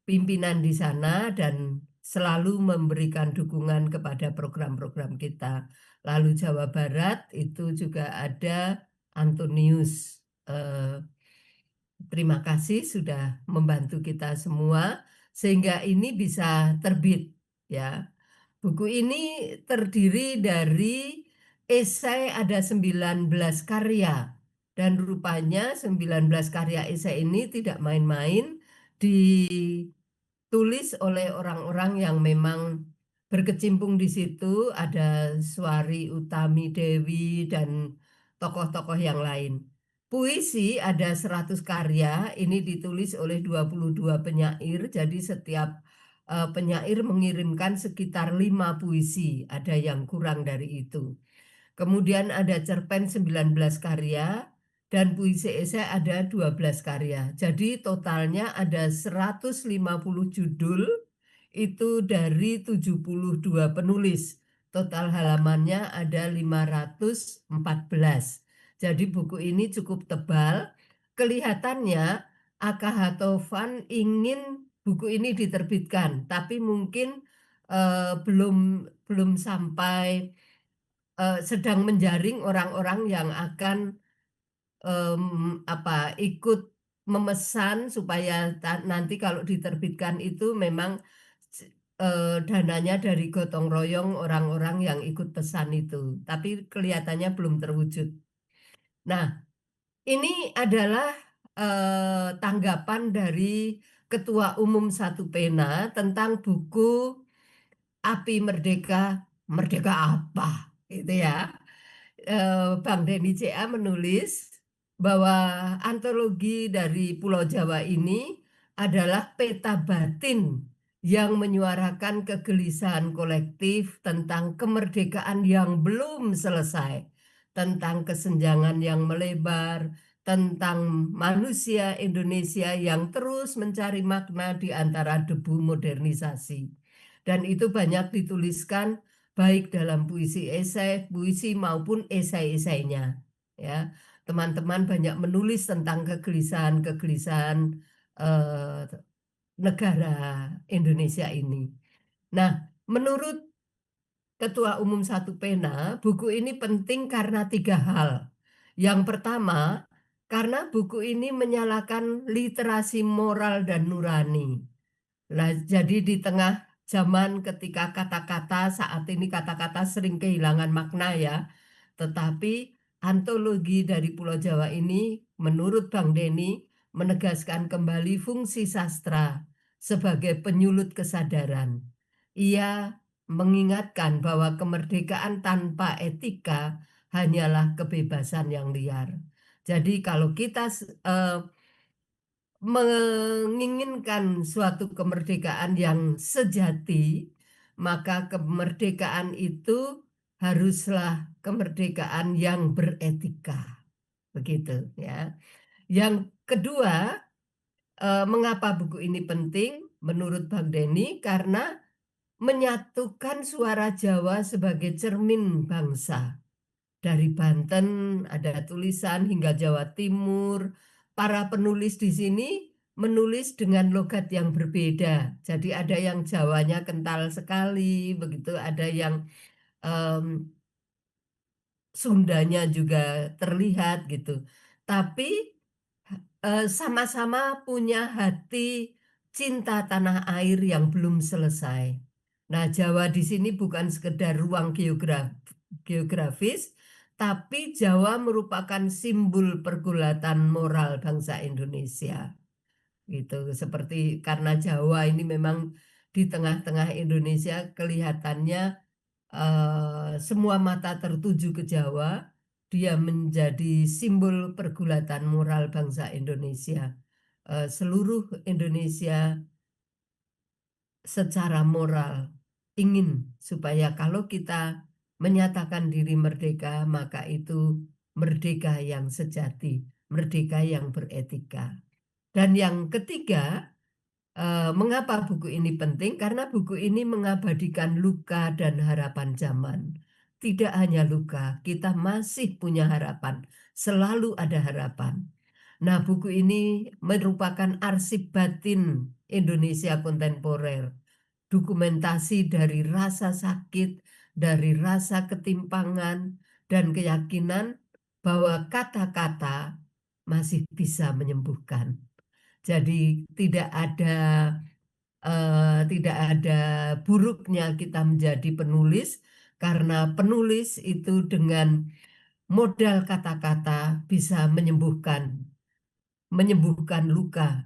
pimpinan di sana dan selalu memberikan dukungan kepada program-program kita. Lalu Jawa Barat itu juga ada Antonius. Terima kasih sudah membantu kita semua sehingga ini bisa terbit ya. Buku ini terdiri dari esai, ada 19 karya. Dan rupanya 19 karya esai ini tidak main-main, ditulis oleh orang-orang yang memang berkecimpung di situ. Ada Suari Utami Dewi dan tokoh-tokoh yang lain. Puisi ada 100 karya, ini ditulis oleh 22 penyair, jadi setiap penyair mengirimkan sekitar 5 puisi, ada yang kurang dari itu. Kemudian ada cerpen 19 karya, dan puisi esai ada 12 karya. Jadi totalnya ada 150 judul itu dari 72 penulis. Total halamannya ada 514. Jadi buku ini cukup tebal. Kelihatannya AKH Taufan ingin buku ini diterbitkan, tapi mungkin belum sampai sedang menjaring orang-orang yang akan ikut memesan supaya nanti kalau diterbitkan itu memang dananya dari gotong royong orang-orang yang ikut pesan itu. Tapi kelihatannya belum terwujud. Nah, ini adalah tanggapan dari Ketua Umum Satu Pena tentang buku Api Merdeka, Merdeka apa? Gitu ya. Bang Denny CA menulis bahwa antologi dari Pulau Jawa ini adalah peta batin yang menyuarakan kegelisahan kolektif tentang kemerdekaan yang belum selesai, tentang kesenjangan yang melebar, tentang manusia Indonesia yang terus mencari makna di antara debu modernisasi. Dan itu banyak dituliskan baik dalam puisi esai, puisi maupun esai-esainya. Ya, teman-teman banyak menulis tentang kegelisahan-kegelisahan negara Indonesia ini. Nah, menurut Ketua Umum Satu Pena, buku ini penting karena 3 hal. Yang pertama, karena buku ini menyalakan literasi moral dan nurani. Nah, jadi di tengah zaman ketika kata-kata saat ini kata-kata sering kehilangan makna ya, tetapi antologi dari Pulau Jawa ini menurut Bang Denny menegaskan kembali fungsi sastra sebagai penyulut kesadaran. Ia mengingatkan bahwa kemerdekaan tanpa etika hanyalah kebebasan yang liar. Jadi kalau kita menginginkan suatu kemerdekaan yang sejati, maka kemerdekaan itu haruslah kemerdekaan yang beretika. Begitu ya. Yang kedua, mengapa buku ini penting menurut Bang Denny? Karena menyatukan suara Jawa sebagai cermin bangsa. Dari Banten ada tulisan hingga Jawa Timur. Para penulis di sini menulis dengan logat yang berbeda. Jadi ada yang Jawanya kental sekali, begitu ada yang Sundanya juga terlihat gitu. Tapi sama-sama punya hati cinta tanah air yang belum selesai. Nah, Jawa di sini bukan sekedar ruang geografis, tapi Jawa merupakan simbol pergulatan moral bangsa Indonesia. Gitu, seperti karena Jawa ini memang di tengah-tengah Indonesia kelihatannya semua mata tertuju ke Jawa, dia menjadi simbol pergulatan moral bangsa Indonesia. Seluruh Indonesia secara moral ingin supaya kalau kita menyatakan diri merdeka, maka itu merdeka yang sejati, merdeka yang beretika. Dan yang ketiga, mengapa buku ini penting? Karena buku ini mengabadikan luka dan harapan zaman. Tidak hanya luka, kita masih punya harapan. Selalu ada harapan. Nah, buku ini merupakan arsip batin Indonesia kontemporer. Dokumentasi dari rasa sakit, dari rasa ketimpangan, dan keyakinan bahwa kata-kata masih bisa menyembuhkan. Jadi tidak ada buruknya kita menjadi penulis, karena penulis itu dengan modal kata-kata bisa menyembuhkan luka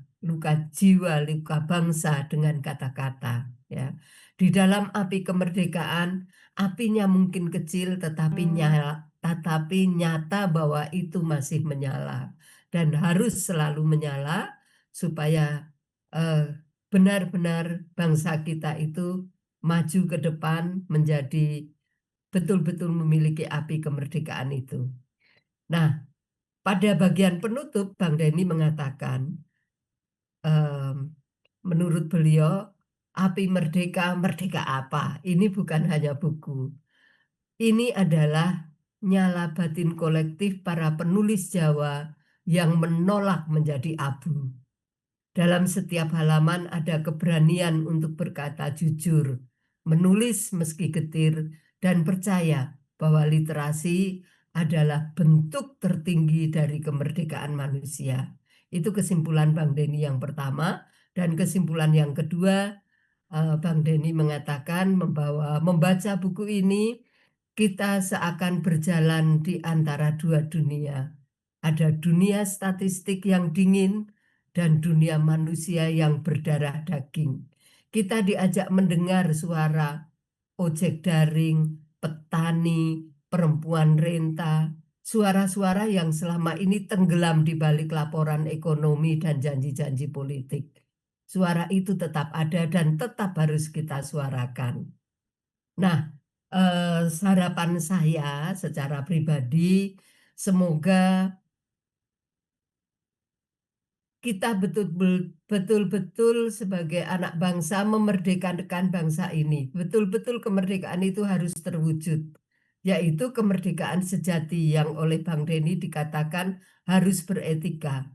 jiwa, luka bangsa dengan kata-kata. Ya, di dalam api kemerdekaan, apinya mungkin kecil tetapi nyata bahwa itu masih menyala dan harus selalu menyala supaya benar-benar bangsa kita itu maju ke depan menjadi betul-betul memiliki api kemerdekaan itu. Nah, pada bagian penutup, Bang Denny mengatakan, menurut beliau, Api Merdeka, merdeka apa? Ini bukan hanya buku. Ini adalah nyala batin kolektif para penulis Jawa yang menolak menjadi abu. Dalam setiap halaman ada keberanian untuk berkata jujur, menulis meski getir, dan percaya bahwa literasi adalah bentuk tertinggi dari kemerdekaan manusia. Itu kesimpulan Bang Denny yang pertama. Dan kesimpulan yang kedua, Bang Denny mengatakan membaca buku ini, kita seakan berjalan di antara dua dunia. Ada dunia statistik yang dingin dan dunia manusia yang berdarah daging. Kita diajak mendengar suara ojek daring, petani, perempuan renta, suara-suara yang selama ini tenggelam di balik laporan ekonomi dan janji-janji politik. Suara itu tetap ada dan tetap harus kita suarakan. Nah, harapan saya secara pribadi, semoga kita betul-betul sebagai anak bangsa memerdekakan bangsa ini. Betul-betul kemerdekaan itu harus terwujud, yaitu kemerdekaan sejati yang oleh Bang Denny dikatakan harus beretika,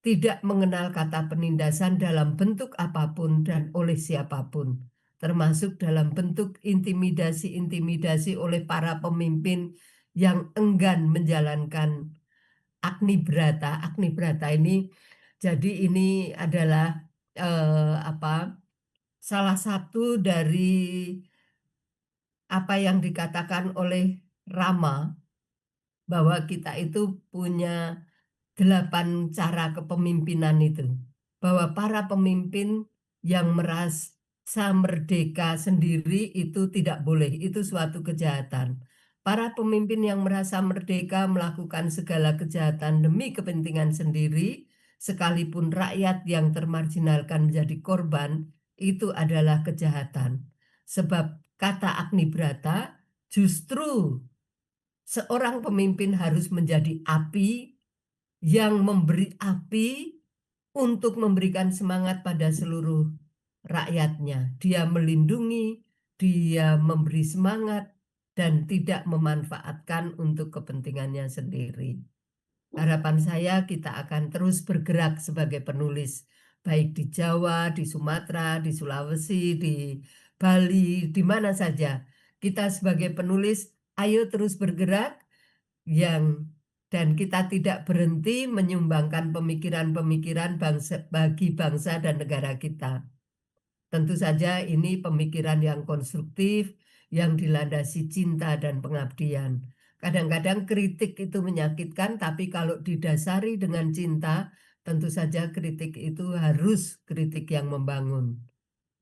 tidak mengenal kata penindasan dalam bentuk apapun dan oleh siapapun, termasuk dalam bentuk intimidasi-intimidasi oleh para pemimpin yang enggan menjalankan Agni Brata. Agni Brata ini, jadi ini adalah salah satu dari apa yang dikatakan oleh Rama, bahwa kita itu punya 8 cara kepemimpinan itu. Bahwa para pemimpin yang merasa merdeka sendiri itu tidak boleh, itu suatu kejahatan. Para pemimpin yang merasa merdeka melakukan segala kejahatan demi kepentingan sendiri, sekalipun rakyat yang termarginalkan menjadi korban, itu adalah kejahatan. Sebab kata Agni Brata, justru seorang pemimpin harus menjadi api yang memberi api untuk memberikan semangat pada seluruh rakyatnya. Dia melindungi, dia memberi semangat, dan tidak memanfaatkan untuk kepentingannya sendiri. Harapan saya kita akan terus bergerak sebagai penulis, baik di Jawa, di Sumatera, di Sulawesi, di Bali, di mana saja. Kita sebagai penulis, ayo terus bergerak, dan kita tidak berhenti menyumbangkan pemikiran-pemikiran bagi bangsa dan negara kita. Tentu saja ini pemikiran yang konstruktif, yang dilandasi cinta dan pengabdian. Kadang-kadang kritik itu menyakitkan, tapi kalau didasari dengan cinta, tentu saja kritik itu harus kritik yang membangun.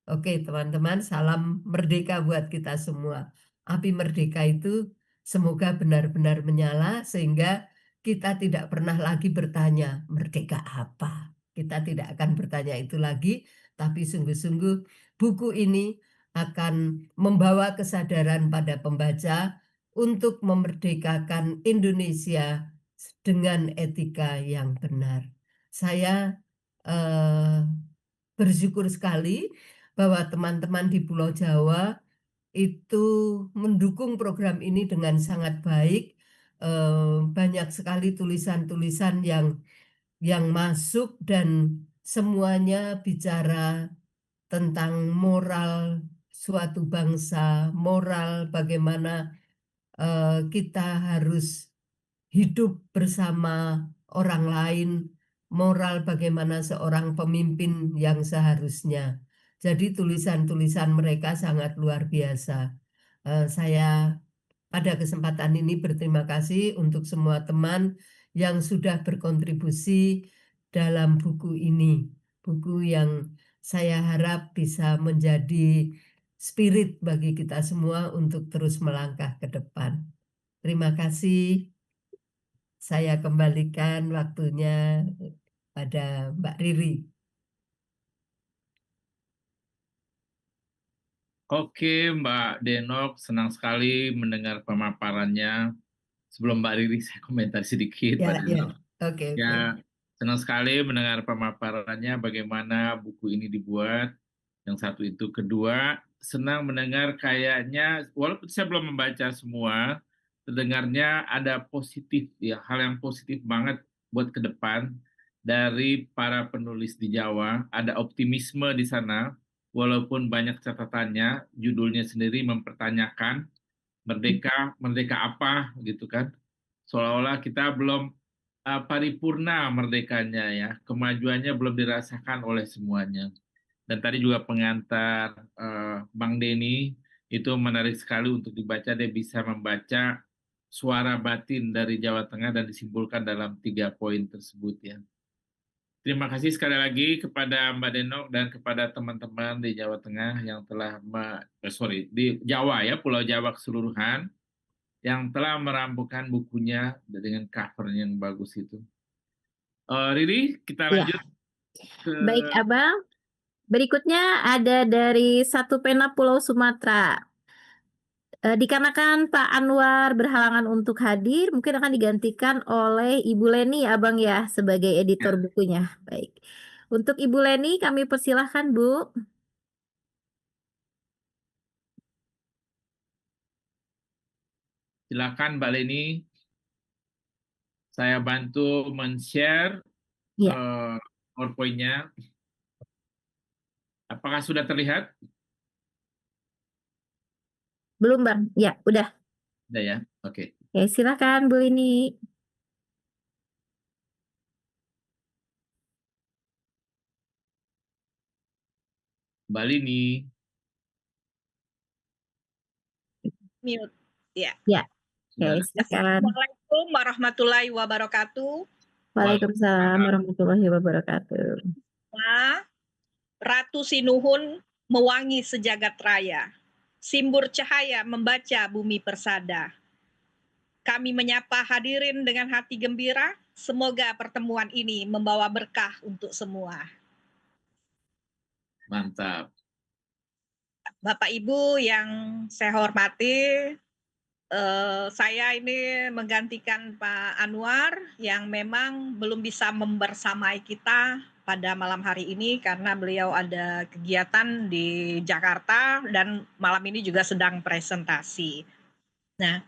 Oke, teman-teman, salam merdeka buat kita semua. Api merdeka itu semoga benar-benar menyala sehingga kita tidak pernah lagi bertanya, merdeka apa? Kita tidak akan bertanya itu lagi, tapi sungguh-sungguh buku ini akan membawa kesadaran pada pembaca untuk memerdekakan Indonesia dengan etika yang benar. Saya bersyukur sekali bahwa teman-teman di Pulau Jawa itu mendukung program ini dengan sangat baik. Banyak sekali tulisan-tulisan yang masuk dan semuanya bicara tentang moral suatu bangsa, moral bagaimana kita harus hidup bersama orang lain, moral bagaimana seorang pemimpin yang seharusnya. Jadi tulisan-tulisan mereka sangat luar biasa. Saya pada kesempatan ini berterima kasih untuk semua teman yang sudah berkontribusi dalam buku ini. Buku yang saya harap bisa menjadi spirit bagi kita semua untuk terus melangkah ke depan. Terima kasih. Saya kembalikan waktunya pada Mbak Riri. Oke, Mbak Denok, senang sekali mendengar pemaparannya. sebelum Mbak Riri saya komentar sedikit, Ya, Pak Dino. ya. Oke, oke. Ya, senang sekali mendengar pemaparannya bagaimana buku ini dibuat. Yang satu itu. Kedua, senang mendengar kayaknya, walaupun saya belum membaca semua, terdengarnya ada positif, ya, hal yang positif banget buat ke depan dari para penulis di Jawa. Ada optimisme di sana, walaupun banyak catatannya, judulnya sendiri mempertanyakan merdeka, merdeka apa gitu kan. Seolah-olah kita belum paripurna merdekanya ya, kemajuannya belum dirasakan oleh semuanya. Dan tadi juga pengantar Bang Denny itu menarik sekali untuk dibaca. Dia bisa membaca suara batin dari Jawa Tengah dan disimpulkan dalam 3 poin tersebut ya. Terima kasih sekali lagi kepada Mbak Denok dan kepada teman-teman di Jawa Tengah yang telah di Jawa ya, Pulau Jawa keseluruhan yang telah merampukan bukunya dengan cover yang bagus itu. Riri, kita Ya, lanjut ke baik Abang. Berikutnya ada dari Satu Pena Pulau Sumatera. Dikarenakan Pak Anwar berhalangan untuk hadir, mungkin akan digantikan oleh Ibu Leni, Abang ya, sebagai editor bukunya. Baik. Untuk Ibu Leni, kami persilahkan, Bu. silakan Mbak Leni. Saya bantu men-share Ya, PowerPoint-nya. Apakah sudah terlihat? belum, Bang. Ya, udah. Sudah ya? Oke. Oke, silakan Bu Leni. Mbak Leni. Mute. Ya. Ya, oke, Sudah. silakan. Assalamualaikum warahmatullahi wabarakatuh. Waalaikumsalam warahmatullahi wabarakatuh. Ratu Sinuhun mewangi sejagat raya. Simbur cahaya membaca bumi persada. Kami menyapa hadirin dengan hati gembira. Semoga pertemuan ini membawa berkah untuk semua. Mantap. Bapak Ibu yang saya hormati, saya ini menggantikan Pak Anwar yang memang belum bisa membersamai kita pada malam hari ini karena beliau ada kegiatan di Jakarta dan malam ini juga sedang presentasi. Nah,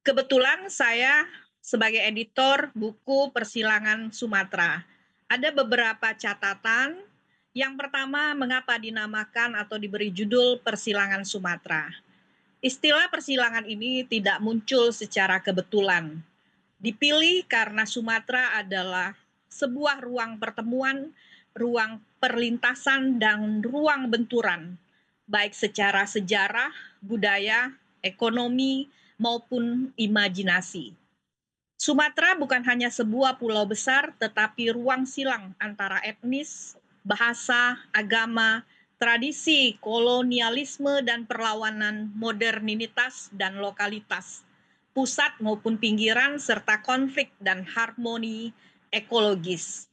kebetulan saya sebagai editor buku Persilangan Sumatera, ada beberapa catatan. Yang pertama, mengapa dinamakan atau diberi judul Persilangan Sumatera? Istilah persilangan ini tidak muncul secara kebetulan. Dipilih karena Sumatera adalah sebuah ruang pertemuan, ruang perlintasan, dan ruang benturan, baik secara sejarah, budaya, ekonomi, maupun imajinasi. Sumatera bukan hanya sebuah pulau besar, tetapi ruang silang antara etnis, bahasa, agama, tradisi, kolonialisme, dan perlawanan modernitas dan lokalitas, pusat maupun pinggiran, serta konflik dan harmoni ekologis.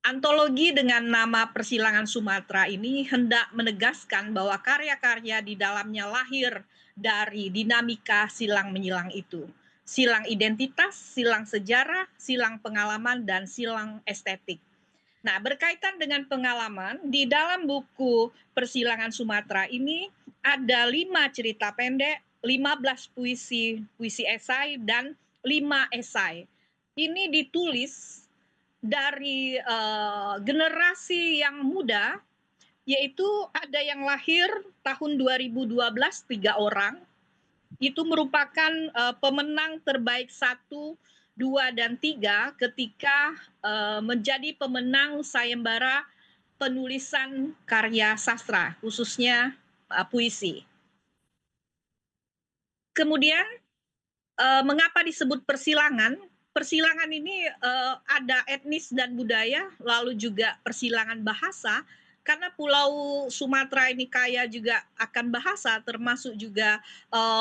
Antologi dengan nama Persilangan Sumatera ini hendak menegaskan bahwa karya-karya di dalamnya lahir dari dinamika silang-menyilang itu. Silang identitas, silang sejarah, silang pengalaman, dan silang estetik. Nah, berkaitan dengan pengalaman, di dalam buku Persilangan Sumatera ini ada 5 cerita pendek, 15 puisi esai, dan 5 esai. Ini ditulis dari generasi yang muda, yaitu ada yang lahir tahun 2012, 3 orang. Itu merupakan pemenang terbaik 1, 2, dan 3 ketika menjadi pemenang sayembara penulisan karya sastra, khususnya puisi. Kemudian, mengapa disebut persilangan? Persilangan ini ada etnis dan budaya, lalu juga persilangan bahasa, karena Pulau Sumatera ini kaya juga akan bahasa, termasuk juga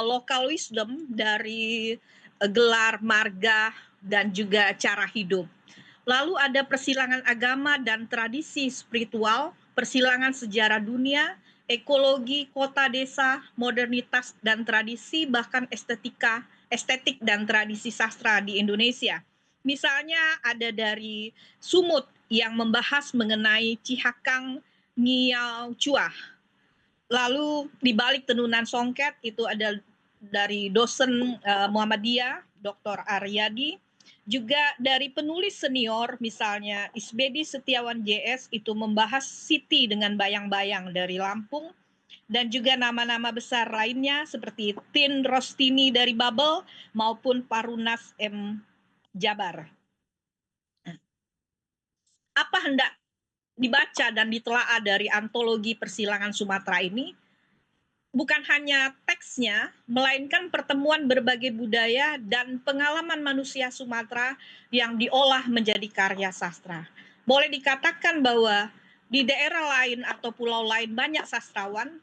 local wisdom dari gelar, marga, dan juga cara hidup. Lalu ada persilangan agama dan tradisi spiritual, persilangan sejarah dunia, ekologi, kota desa, modernitas, dan tradisi, bahkan estetika estetik dan tradisi sastra di Indonesia. Misalnya ada dari Sumut yang membahas mengenai Cihakang Ngiau Cuah. Lalu di balik Tenunan Songket itu ada dari dosen Muhammadiyah, Dr. Aryadi. Juga dari penulis senior misalnya Isbedi Setiawan JS itu membahas Siti dengan bayang-bayang dari Lampung. Dan juga nama-nama besar lainnya seperti Tin Rostini dari Babel maupun Parunas M. Jabar. Apa hendak dibaca dan ditelaah dari antologi persilangan Sumatera ini? Bukan hanya teksnya, melainkan pertemuan berbagai budaya dan pengalaman manusia Sumatera yang diolah menjadi karya sastra. Boleh dikatakan bahwa di daerah lain atau pulau lain banyak sastrawan,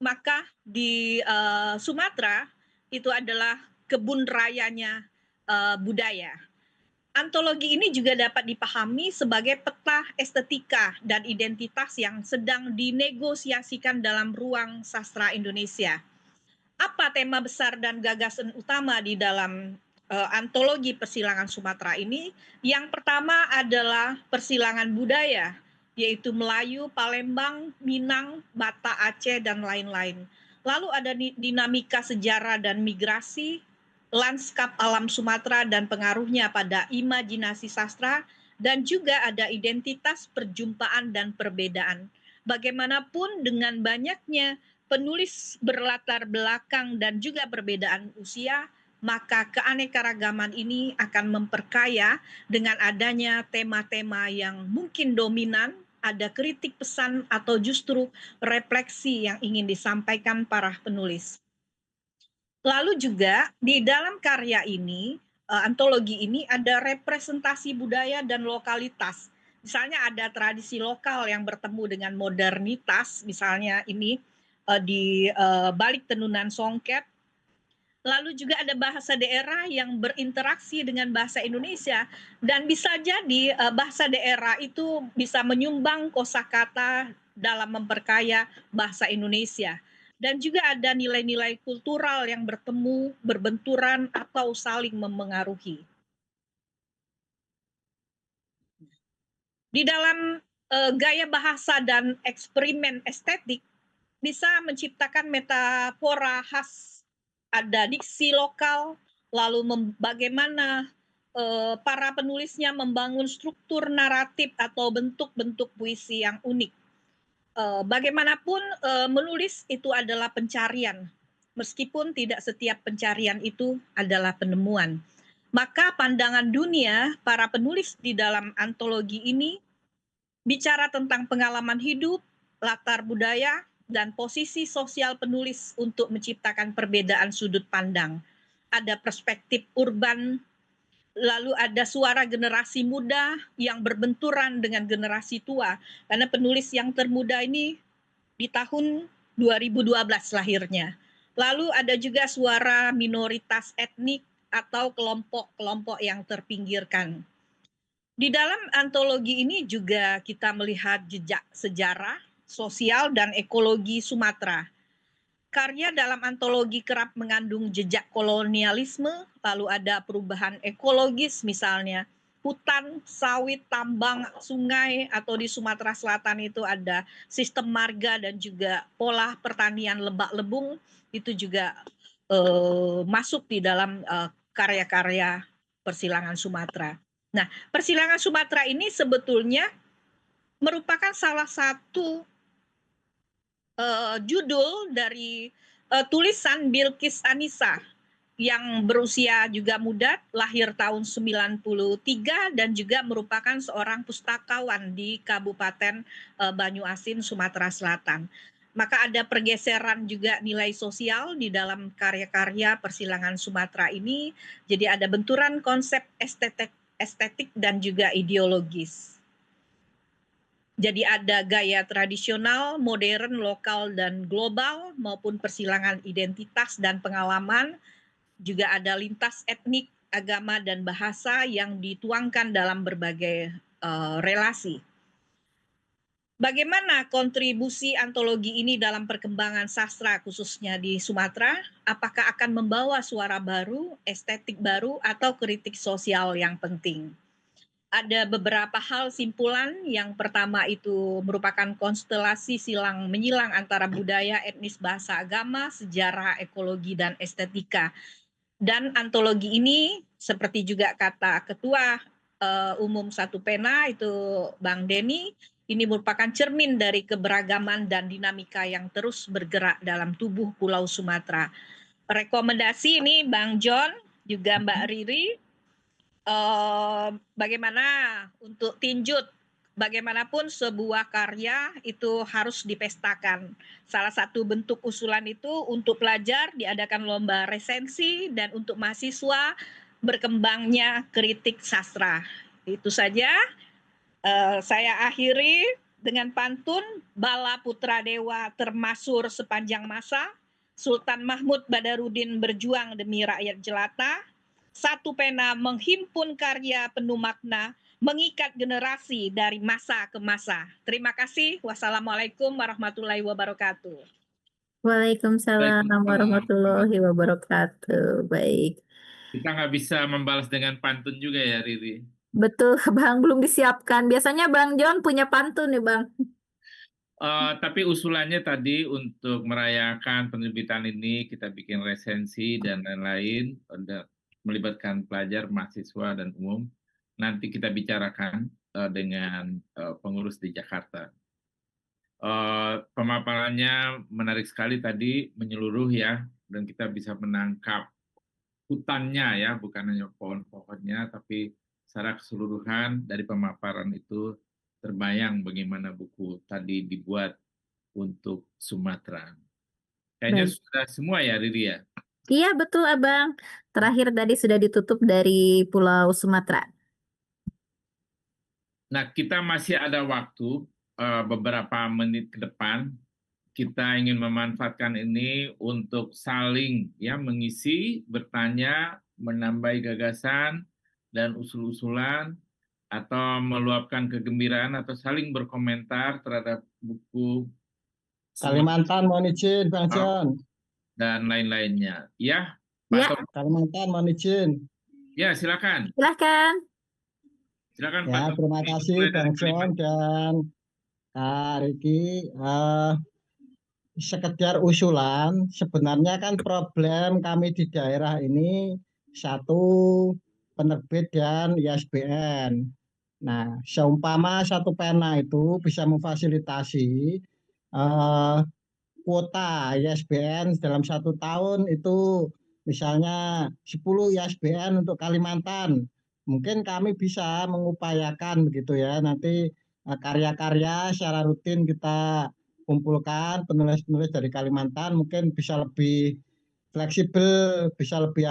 maka di Sumatera itu adalah kebun rayanya budaya. Antologi ini juga dapat dipahami sebagai peta estetika dan identitas yang sedang dinegosiasikan dalam ruang sastra Indonesia. Apa tema besar dan gagasan utama di dalam antologi persilangan Sumatera ini? Yang pertama adalah persilangan budaya, yaitu Melayu, Palembang, Minang, Batak, Aceh, dan lain-lain. Lalu ada dinamika sejarah dan migrasi, lanskap alam Sumatera dan pengaruhnya pada imajinasi sastra, dan juga ada identitas perjumpaan dan perbedaan. Bagaimanapun dengan banyaknya penulis berlatar belakang dan juga perbedaan usia, maka keanekaragaman ini akan memperkaya dengan adanya tema-tema yang mungkin dominan, ada kritik pesan atau justru refleksi yang ingin disampaikan para penulis. Lalu juga di dalam karya ini, antologi ini ada representasi budaya dan lokalitas. Misalnya ada tradisi lokal yang bertemu dengan modernitas, misalnya ini di balik Tenunan Songket. Lalu juga ada bahasa daerah yang berinteraksi dengan bahasa Indonesia, dan bisa jadi bahasa daerah itu bisa menyumbang kosakata dalam memperkaya bahasa Indonesia. Dan juga ada nilai-nilai kultural yang bertemu, berbenturan, atau saling memengaruhi. Di dalam gaya bahasa dan eksperimen estetik, bisa menciptakan metafora khas, ada diksi lokal, lalu bagaimana para penulisnya membangun struktur naratif atau bentuk-bentuk puisi yang unik. Bagaimanapun menulis itu adalah pencarian, meskipun tidak setiap pencarian itu adalah penemuan. Maka pandangan dunia para penulis di dalam antologi ini bicara tentang pengalaman hidup, latar budaya, dan posisi sosial penulis untuk menciptakan perbedaan sudut pandang. Ada perspektif urban, lalu ada suara generasi muda yang berbenturan dengan generasi tua. Karena penulis yang termuda ini di tahun 2012 lahirnya. Lalu ada juga suara minoritas etnik atau kelompok-kelompok yang terpinggirkan. Di dalam antologi ini juga kita melihat jejak sejarah, sosial, dan ekologi Sumatera. Karya dalam antologi kerap mengandung jejak kolonialisme, lalu ada perubahan ekologis misalnya hutan, sawit, tambang, sungai, atau di Sumatera Selatan itu ada sistem marga dan juga pola pertanian lebak-lebung, itu juga masuk di dalam karya-karya persilangan Sumatera. Nah, persilangan Sumatera ini sebetulnya merupakan salah satu judul dari tulisan Bilqis Anissa yang berusia juga muda, lahir tahun 93 dan juga merupakan seorang pustakawan di Kabupaten Banyuasin, Sumatera Selatan. Maka ada pergeseran juga nilai sosial di dalam karya-karya persilangan Sumatera ini. Jadi ada benturan konsep estetik dan juga ideologis. Jadi ada gaya tradisional, modern, lokal, dan global, maupun persilangan identitas dan pengalaman. Juga ada lintas etnik, agama, dan bahasa yang dituangkan dalam berbagai relasi. Bagaimana kontribusi antologi ini dalam perkembangan sastra khususnya di Sumatera? Apakah akan membawa suara baru, estetik baru, atau kritik sosial yang penting? Ada beberapa hal simpulan. Yang pertama itu merupakan konstelasi silang menyilang antara budaya, etnis, bahasa, agama, sejarah, ekologi, dan estetika. Dan antologi ini seperti juga kata Ketua Umum Satu Pena itu Bang Denny, ini merupakan cermin dari keberagaman dan dinamika yang terus bergerak dalam tubuh Pulau Sumatera. Rekomendasi ini Bang John, juga Mbak Riri, bagaimana untuk tinjut, bagaimanapun sebuah karya itu harus dipestakan. Salah satu bentuk usulan itu untuk pelajar diadakan lomba resensi dan untuk mahasiswa berkembangnya kritik sastra. Itu saja. Saya akhiri dengan pantun Bala Putra Dewa termasur sepanjang masa, Sultan Mahmud Badarudin berjuang demi rakyat jelata, Satu Pena menghimpun karya penuh makna, mengikat generasi dari masa ke masa. Terima kasih. Wassalamualaikum warahmatullahi wabarakatuh. Waalaikumsalam warahmatullahi wabarakatuh. Baik. Kita nggak bisa membalas dengan pantun juga ya, Riri. Betul, Bang, belum disiapkan. Biasanya Bang John punya pantun nih, Bang. Tapi usulannya tadi untuk merayakan penerbitan ini, kita bikin resensi dan lain-lain, melibatkan pelajar, mahasiswa, dan umum. Nanti kita bicarakan dengan pengurus di Jakarta. Pemaparannya menarik sekali tadi, menyeluruh ya, dan kita bisa menangkap hutannya ya, bukan hanya pohon-pohonnya, tapi secara keseluruhan dari pemaparan itu terbayang bagaimana buku tadi dibuat untuk Sumatera. Kayaknya Baik. sudah semua ya, Riri ya? Iya, betul, Abang. Terakhir tadi sudah ditutup dari Pulau Sumatera. Nah, kita masih ada waktu beberapa menit ke depan. Kita ingin memanfaatkan ini untuk saling ya mengisi, bertanya, menambah gagasan dan usul-usulan, atau meluapkan kegembiraan atau saling berkomentar terhadap buku Kalimantan mohon izin, Bang John. dan lain-lainnya. Ya, Ya. Pak Tom. Kalimantan mohon izin. Ya, silakan. Silahkan. Silakan Ya, Pak Tom. terima kasih Mulai dari Bang John Kalimantan. dan Kak Riki. Sekedar usulan, sebenarnya kan problem kami di daerah ini satu penerbit dan ISBN. Nah, seumpama Satu Pena itu bisa memfasilitasi kuota ISBN dalam 1 tahun itu misalnya 10 ISBN untuk Kalimantan. Mungkin kami bisa mengupayakan begitu ya, nanti karya-karya secara rutin kita kumpulkan, penulis-penulis dari Kalimantan mungkin bisa lebih fleksibel, bisa lebih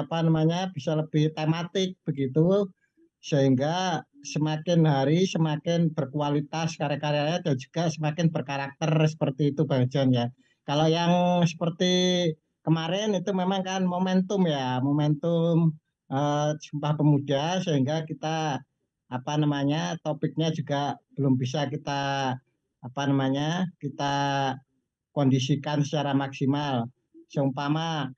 bisa lebih tematik begitu, sehingga semakin hari semakin berkualitas karya-karyanya dan juga semakin berkarakter seperti itu Bang John ya. Kalau yang seperti kemarin itu memang kan momentum ya, momentum Sumpah Pemuda, sehingga kita topiknya juga belum bisa kita kita kondisikan secara maksimal. Seumpama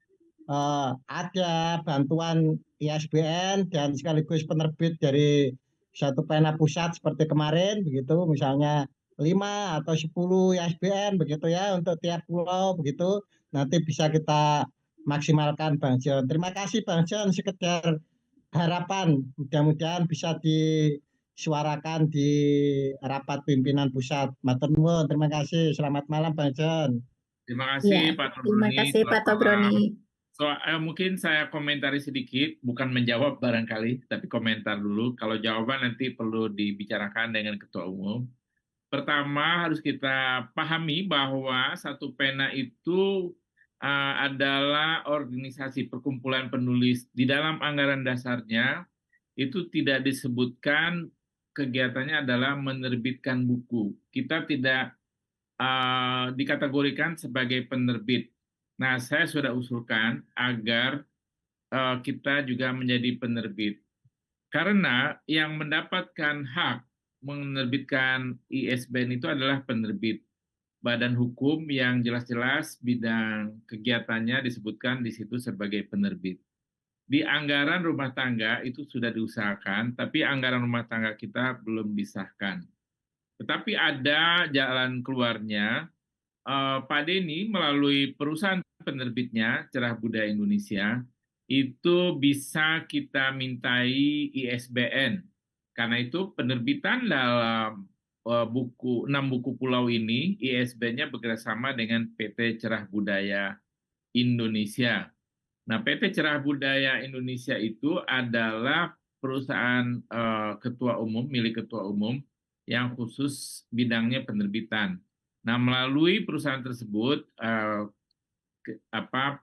ada bantuan ISBN dan sekaligus penerbit dari Satu Pena Pusat seperti kemarin begitu, misalnya 5 atau 10 ISBN begitu ya untuk tiap pulau begitu, nanti bisa kita maksimalkan Bang John. Terima kasih Bang John, sekedar harapan mudah-mudahan bisa disuarakan di rapat pimpinan pusat. Matur nuwun, terima kasih. Selamat malam Bang John. Terima Ya, kasih Pak terima Tobroni. kasih Pak Selamat malam. Tobroni. Mungkin saya komentari sedikit, bukan menjawab barangkali, tapi komentar dulu. Kalau jawaban nanti perlu dibicarakan dengan Ketua Umum. Pertama, harus kita pahami bahwa Satu Pena itu adalah organisasi perkumpulan penulis. Di dalam anggaran dasarnya, itu tidak disebutkan kegiatannya adalah menerbitkan buku. Kita tidak dikategorikan sebagai penerbit. Nah, saya sudah usulkan agar kita juga menjadi penerbit. Karena yang mendapatkan hak menerbitkan ISBN itu adalah penerbit badan hukum yang jelas-jelas bidang kegiatannya disebutkan di situ sebagai penerbit. Di anggaran rumah tangga itu sudah diusahakan, tapi anggaran rumah tangga kita belum disahkan. Tetapi ada jalan keluarnya. Pak Denny melalui perusahaan penerbitnya Cerah Budaya Indonesia itu bisa kita mintai ISBN. Karena itu penerbitan dalam 6 buku pulau ini ISBN-nya bekerjasama dengan PT Cerah Budaya Indonesia. Nah, PT Cerah Budaya Indonesia itu adalah perusahaan ketua umum, milik ketua umum yang khusus bidangnya penerbitan. Nah, melalui perusahaan tersebut,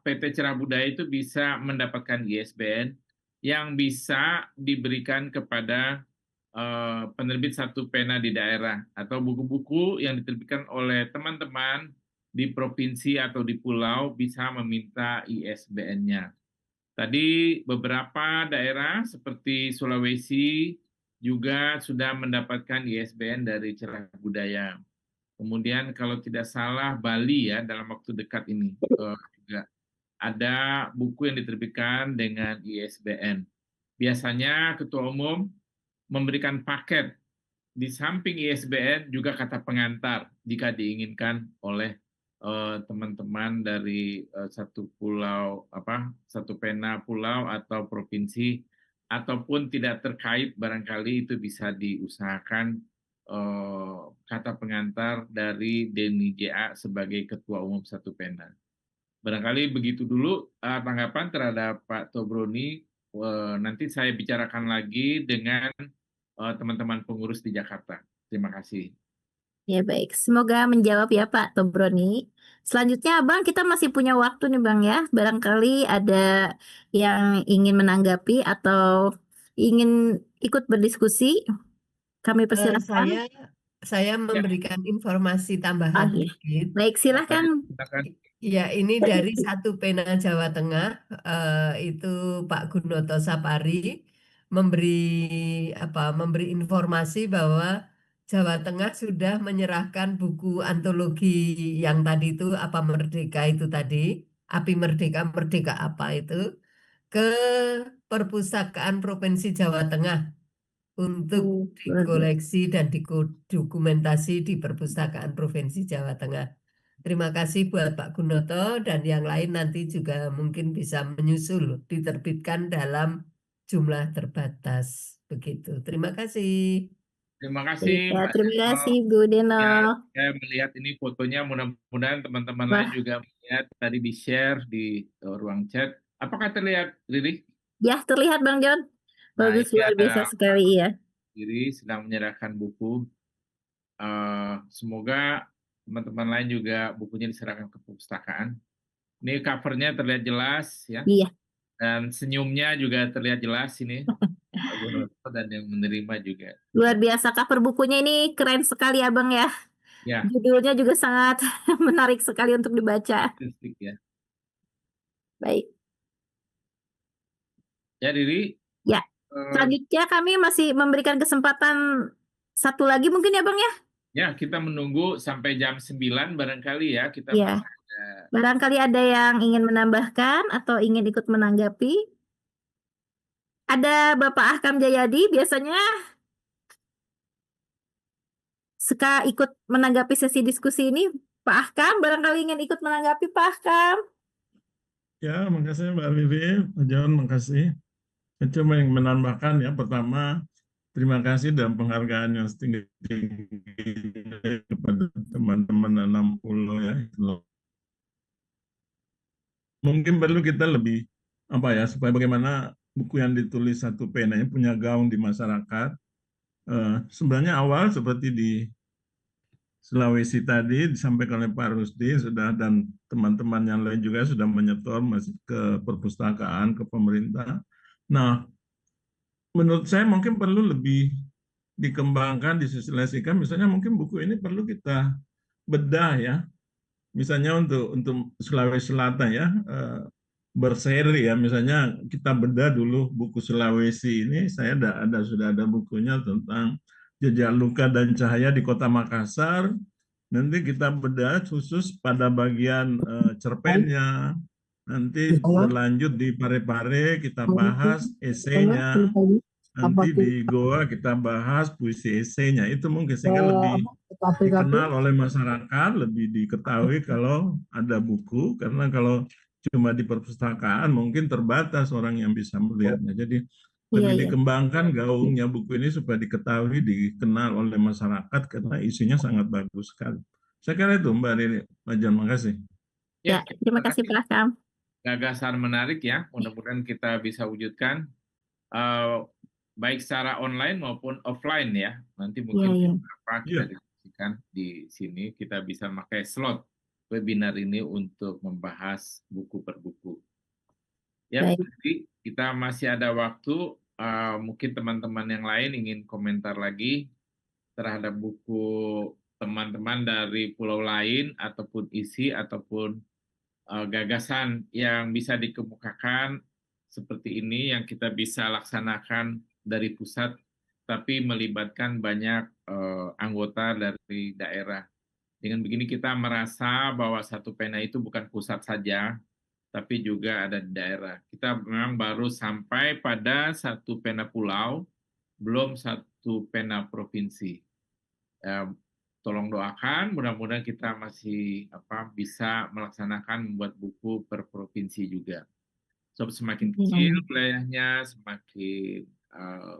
PT Cerah Budaya itu bisa mendapatkan ISBN yang bisa diberikan kepada penerbit satu pena di daerah atau buku-buku yang diterbitkan oleh teman-teman di provinsi atau di pulau bisa meminta ISBN-nya. Tadi beberapa daerah seperti Sulawesi juga sudah mendapatkan ISBN dari Cerah Budaya. Kemudian kalau tidak salah Bali ya dalam waktu dekat ini juga ada buku yang diterbitkan dengan ISBN. Biasanya ketua umum memberikan paket di samping ISBN juga kata pengantar jika diinginkan oleh teman-teman dari satu pena pulau atau provinsi ataupun tidak terkait barangkali itu bisa diusahakan kata pengantar dari Denny JA sebagai Ketua Umum Satu Pena. Barangkali begitu dulu tanggapan terhadap Pak Tobroni. Nanti saya bicarakan lagi dengan teman-teman pengurus di Jakarta. Terima kasih. Ya baik, semoga menjawab ya Pak Tobroni. Selanjutnya Abang, kita masih punya waktu nih Bang ya. Barangkali ada yang ingin menanggapi atau ingin ikut berdiskusi. Kami persilahkan. Saya memberikan informasi tambahan Oke. sedikit. Baik, silahkan. Ya, ini dari Satu Pena Jawa Tengah, itu Pak Gunoto Sapari memberi informasi bahwa Jawa Tengah sudah menyerahkan buku antologi yang tadi itu apa Merdeka itu tadi, Api Merdeka, Merdeka apa itu, ke Perpustakaan Provinsi Jawa Tengah untuk dikoleksi dan didokumentasi di Perpustakaan Provinsi Jawa Tengah. Terima kasih buat Pak Gunoto dan yang lain nanti juga mungkin bisa menyusul diterbitkan dalam jumlah terbatas. Begitu. Terima kasih. Terima kasih. Ya, Pak terima Deno. kasih Bu Deno. Ya, saya melihat ini fotonya, mudah-mudahan teman-teman lain juga melihat tadi di-share di ruang chat. Apakah terlihat, Riri? Ya, terlihat Bang John. Bagus, ini luar biasa ada sekali ya. Riri sedang menyerahkan buku. Semoga teman-teman lain juga bukunya diserahkan ke perpustakaan. Ini covernya terlihat jelas ya. Iya. Dan senyumnya juga terlihat jelas ini. Pak Gunoto dan yang menerima juga. Luar biasa, cover bukunya ini keren sekali Abang ya. Ya. Judulnya juga sangat menarik sekali untuk dibaca. Ya. Baik. Ya, Riri. Ya. Selanjutnya kami masih memberikan kesempatan satu lagi mungkin ya Bang ya. Ya, kita menunggu sampai jam 9 barangkali ya. Kita Ya. Barangkali ada yang ingin menambahkan atau ingin ikut menanggapi. Ada Bapak Ahkam Jayadi biasanya suka ikut menanggapi sesi diskusi ini. Pak Ahkam, barangkali ingin ikut menanggapi Pak Ahkam. Ya, makasih Mbak Vivi, Pak John, makasih. Saya cuma yang menambahkan ya, pertama terima kasih dan penghargaan yang setinggi-tingginya kepada teman-teman 60 ya. Mungkin perlu kita lebih supaya bagaimana buku yang ditulis Satu Pena ini punya gaung di masyarakat. Sebenarnya awal seperti di Sulawesi tadi disampaikan oleh Pak Rusdi sudah dan teman-teman yang lain juga sudah menyetor masih ke perpustakaan, ke pemerintah. Nah, menurut saya mungkin perlu lebih dikembangkan, disosialisasikan. Misalnya mungkin buku ini perlu kita bedah ya. Misalnya untuk Sulawesi Selatan ya, berseri ya. Misalnya kita bedah dulu buku Sulawesi ini, saya sudah ada bukunya tentang Jejak Luka dan Cahaya di Kota Makassar. Nanti kita bedah khusus pada bagian cerpennya. Nanti berlanjut di Parepare kita bahas esainya. Nanti di Goa kita bahas puisi esainya. Itu mungkin sehingga lebih dikenal oleh masyarakat, lebih diketahui kalau ada buku. Karena kalau cuma di perpustakaan mungkin terbatas orang yang bisa melihatnya. Jadi lebih dikembangkan gaungnya buku ini supaya diketahui, dikenal oleh masyarakat karena isinya sangat bagus sekali. Saya kira itu Mbak Riri. Pak John, makasih. Ya, terima kasih Pak Kam. Gagasan menarik ya, mudah-mudahan kita bisa wujudkan baik secara online maupun offline ya. Nanti mungkin apa kita diskusikan di sini, kita bisa pakai slot webinar ini untuk membahas buku per buku. Ya, jadi kita masih ada waktu, mungkin teman-teman yang lain ingin komentar lagi terhadap buku teman-teman dari pulau lain, ataupun isi, ataupun gagasan yang bisa dikemukakan seperti ini, yang kita bisa laksanakan dari pusat, tapi melibatkan banyak anggota dari daerah. Dengan begini kita merasa bahwa Satu Pena itu bukan pusat saja, tapi juga ada di daerah. Kita memang baru sampai pada Satu Pena pulau, belum Satu Pena provinsi. Tolong doakan, mudah-mudahan kita masih bisa melaksanakan membuat buku per provinsi juga. So, semakin kecil wilayahnya, semakin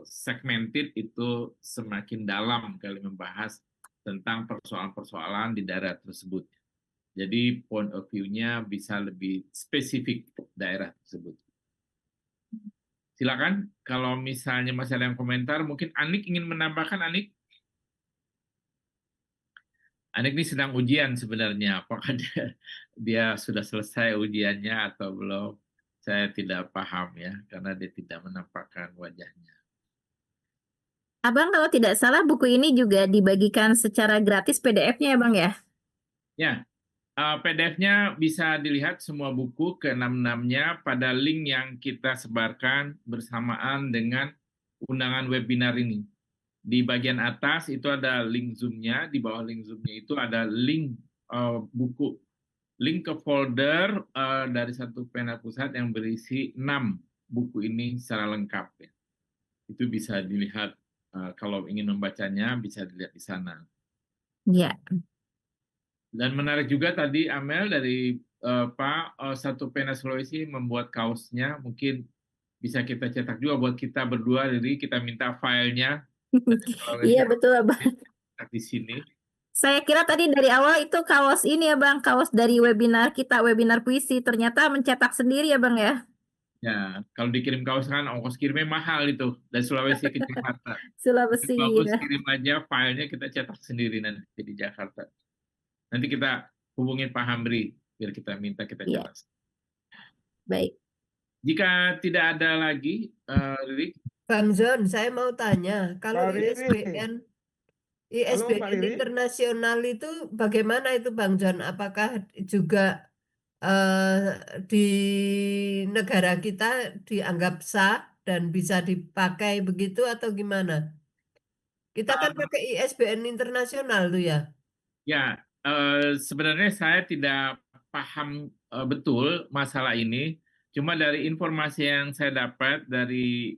segmented, itu semakin dalam kali membahas tentang persoalan-persoalan di daerah tersebut. Jadi point of view-nya bisa lebih spesifik daerah tersebut. Silakan, kalau misalnya masih ada yang komentar, mungkin Anik ingin menambahkan, Anik? Anik ini sedang ujian sebenarnya, apakah dia sudah selesai ujiannya atau belum? Saya tidak paham ya, karena dia tidak menampakkan wajahnya. Abang kalau tidak salah buku ini juga dibagikan secara gratis PDF-nya ya Bang ya? Ya, PDF-nya bisa dilihat semua buku ke-6-6-nya pada link yang kita sebarkan bersamaan dengan undangan webinar ini. Di bagian atas itu ada link Zoom-nya, di bawah link Zoom-nya itu ada link buku. Link ke folder dari Satu Pena Pusat yang berisi 6 buku ini secara lengkap. Ya. Itu bisa dilihat, kalau ingin membacanya bisa dilihat di sana. Iya. Dan menarik juga tadi Amel dari Satu Pena Sulawesi membuat kaosnya, mungkin bisa kita cetak juga buat kita berdua, jadi kita minta filenya. Iya betul Abang. Di sini. Saya kira tadi dari awal itu kaos ini ya Bang, kaos dari webinar kita, webinar puisi. Ternyata mencetak sendiri ya Bang ya? Ya, kalau dikirim kaos kan ongkos kirimnya mahal itu, dari Sulawesi ke Jakarta. Sulawesi. Bagus, Ya. kirim aja filenya, kita cetak sendiri nanti di Jakarta. Nanti kita hubungin Pak Hamri, biar kita minta kita cetak. Baik. Jika tidak ada lagi, Riri. Bang John, saya mau tanya, kalau ISBN internasional itu bagaimana itu Bang John? Apakah juga di negara kita dianggap sah dan bisa dipakai begitu atau gimana? Kita kan pakai ISBN internasional tuh ya? Ya, sebenarnya saya tidak paham betul masalah ini. Cuma dari informasi yang saya dapat dari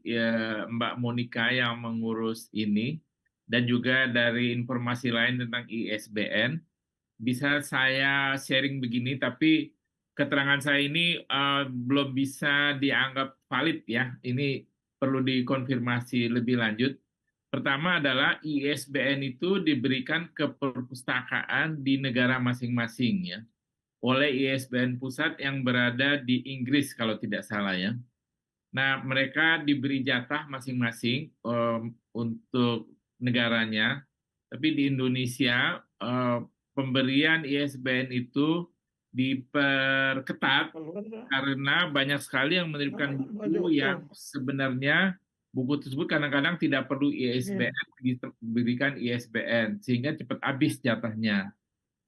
Mbak Monica yang mengurus ini, dan juga dari informasi lain tentang ISBN, bisa saya sharing begini, tapi keterangan saya ini belum bisa dianggap valid ya. Ini perlu dikonfirmasi lebih lanjut. Pertama adalah ISBN itu diberikan ke perpustakaan di negara masing-masing ya, oleh ISBN pusat yang berada di Inggris kalau tidak salah ya. Nah, mereka diberi jatah masing-masing untuk negaranya, tapi di Indonesia pemberian ISBN itu diperketat karena banyak sekali yang menerbitkan buku yang sebenarnya buku tersebut kadang-kadang tidak perlu ISBN, diberikan ISBN, sehingga cepat habis jatahnya.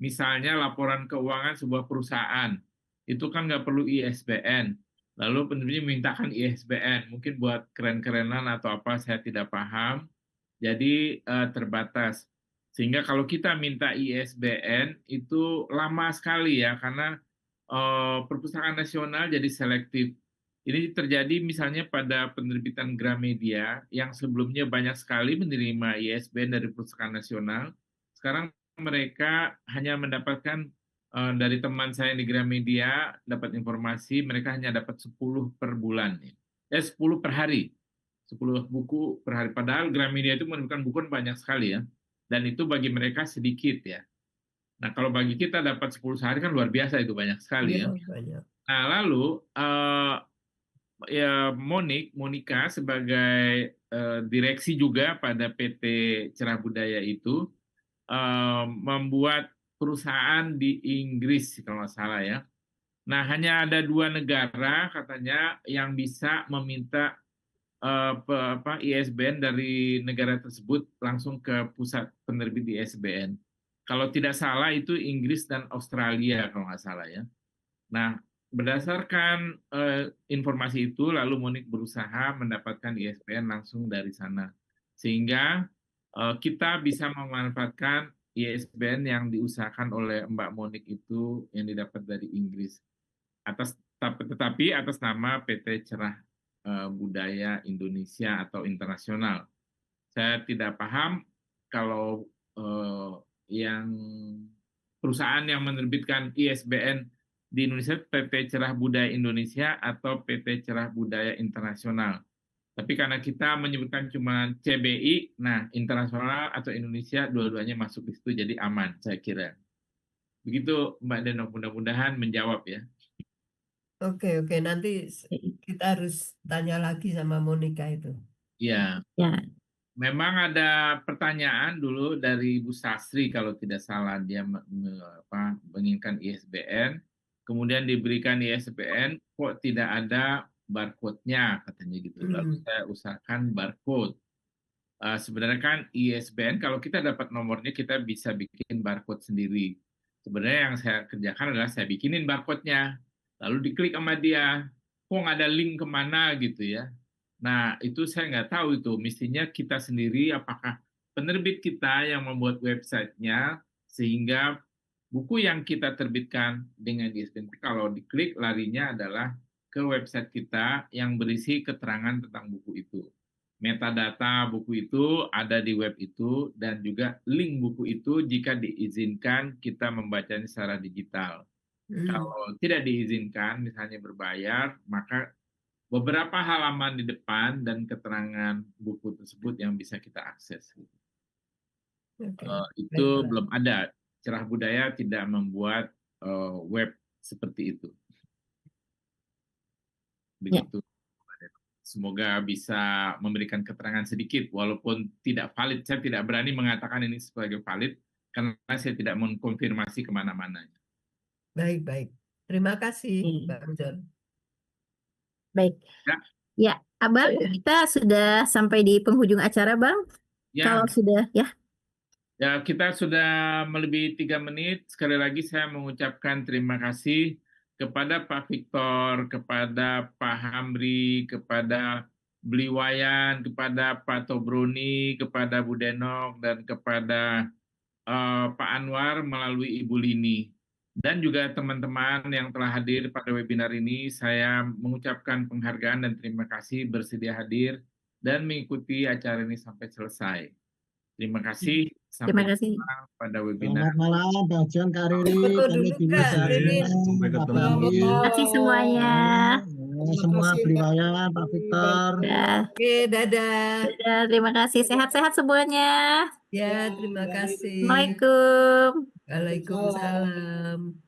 Misalnya laporan keuangan sebuah perusahaan, itu kan nggak perlu ISBN, lalu penerbitnya mintakan ISBN, mungkin buat keren-kerenan atau apa, saya tidak paham. Jadi terbatas. Sehingga kalau kita minta ISBN itu lama sekali ya, karena Perpustakaan Nasional jadi selektif. Ini terjadi misalnya pada penerbitan Gramedia yang sebelumnya banyak sekali menerima ISBN dari Perpustakaan Nasional. Sekarang mereka hanya mendapatkan dari teman saya di Gramedia dapat informasi mereka hanya dapat 10 per bulan. 10 per hari. 10 buku per hari. Padahal Gramedia itu menemukan buku banyak sekali ya. Dan itu bagi mereka sedikit ya. Nah, kalau bagi kita dapat 10 sehari kan luar biasa, itu banyak sekali ya. Banyak. Nah, lalu ya Monika sebagai direksi juga pada PT Cerah Budaya itu membuat perusahaan di Inggris kalau nggak salah ya. Nah, hanya ada 2 negara katanya yang bisa meminta ISBN dari negara tersebut langsung ke pusat penerbit ISBN. Kalau tidak salah itu Inggris dan Australia kalau nggak salah ya. Nah, berdasarkan informasi itu, lalu Monik berusaha mendapatkan ISBN langsung dari sana. Sehingga kita bisa memanfaatkan ISBN yang diusahakan oleh Mbak Monik itu yang didapat dari Inggris. Tetapi atas nama PT Cerah Budaya Indonesia atau internasional. Saya tidak paham kalau yang perusahaan yang menerbitkan ISBN di Indonesia PT Cerah Budaya Indonesia atau PT Cerah Budaya Internasional. Tapi karena kita menyebutkan cuma CBI, nah internasional atau Indonesia dua-duanya masuk di situ jadi aman saya kira. Begitu Mbak Deno, mudah-mudahan menjawab ya. Oke, nanti kita harus tanya lagi sama Monika itu. Ya. Memang ada pertanyaan dulu dari Ibu Sastri kalau tidak salah, dia menginginkan ISBN, kemudian diberikan ISBN kok tidak ada barcode-nya katanya gitu. Lalu saya usahakan barcode. Sebenarnya kan ISBN kalau kita dapat nomornya kita bisa bikin barcode sendiri. Sebenarnya yang saya kerjakan adalah saya bikinin barcode-nya, lalu diklik sama dia, kok nggak ada link kemana gitu ya. Nah, itu saya nggak tahu itu. Mestinya kita sendiri, apakah penerbit kita yang membuat websitenya, sehingga buku yang kita terbitkan dengan ISBN, kalau diklik larinya adalah ke website kita yang berisi keterangan tentang buku itu. Metadata buku itu ada di web itu, dan juga link buku itu jika diizinkan kita membacanya secara digital. Kalau tidak diizinkan, misalnya berbayar, maka beberapa halaman di depan dan keterangan buku tersebut yang bisa kita akses. Itu belum ada. Cerah Budaya tidak membuat web seperti itu. Begitu. Semoga bisa memberikan keterangan sedikit, walaupun tidak valid. Saya tidak berani mengatakan ini sebagai valid, karena saya tidak mengkonfirmasi kemana-mana. Baik. Terima kasih, Bang John. Baik. Ya, Abang, kita sudah sampai di penghujung acara, Bang. Ya. Kalau sudah, ya. Ya, kita sudah melebihi 3 menit. Sekali lagi saya mengucapkan terima kasih kepada Pak Victor, kepada Pak Hamri, kepada Bliwayan, kepada Pak Tobroni, kepada Bu Denok, dan kepada Pak Anwar melalui Ibu Lini. Dan juga teman-teman yang telah hadir pada webinar ini, saya mengucapkan penghargaan dan terima kasih bersedia hadir dan mengikuti acara ini sampai selesai. Terima kasih. Sampai jumpa pada webinar. Selamat malam, Bang John, Kak Riri. Kami Sampai ketemu lagi. Terima kasih semuanya. Semua Bliwayan, Pak Victor. Oke, dadah. Terima kasih. Sehat-sehat semuanya. Ya, terima kasih. Assalamualaikum. Waalaikumsalam.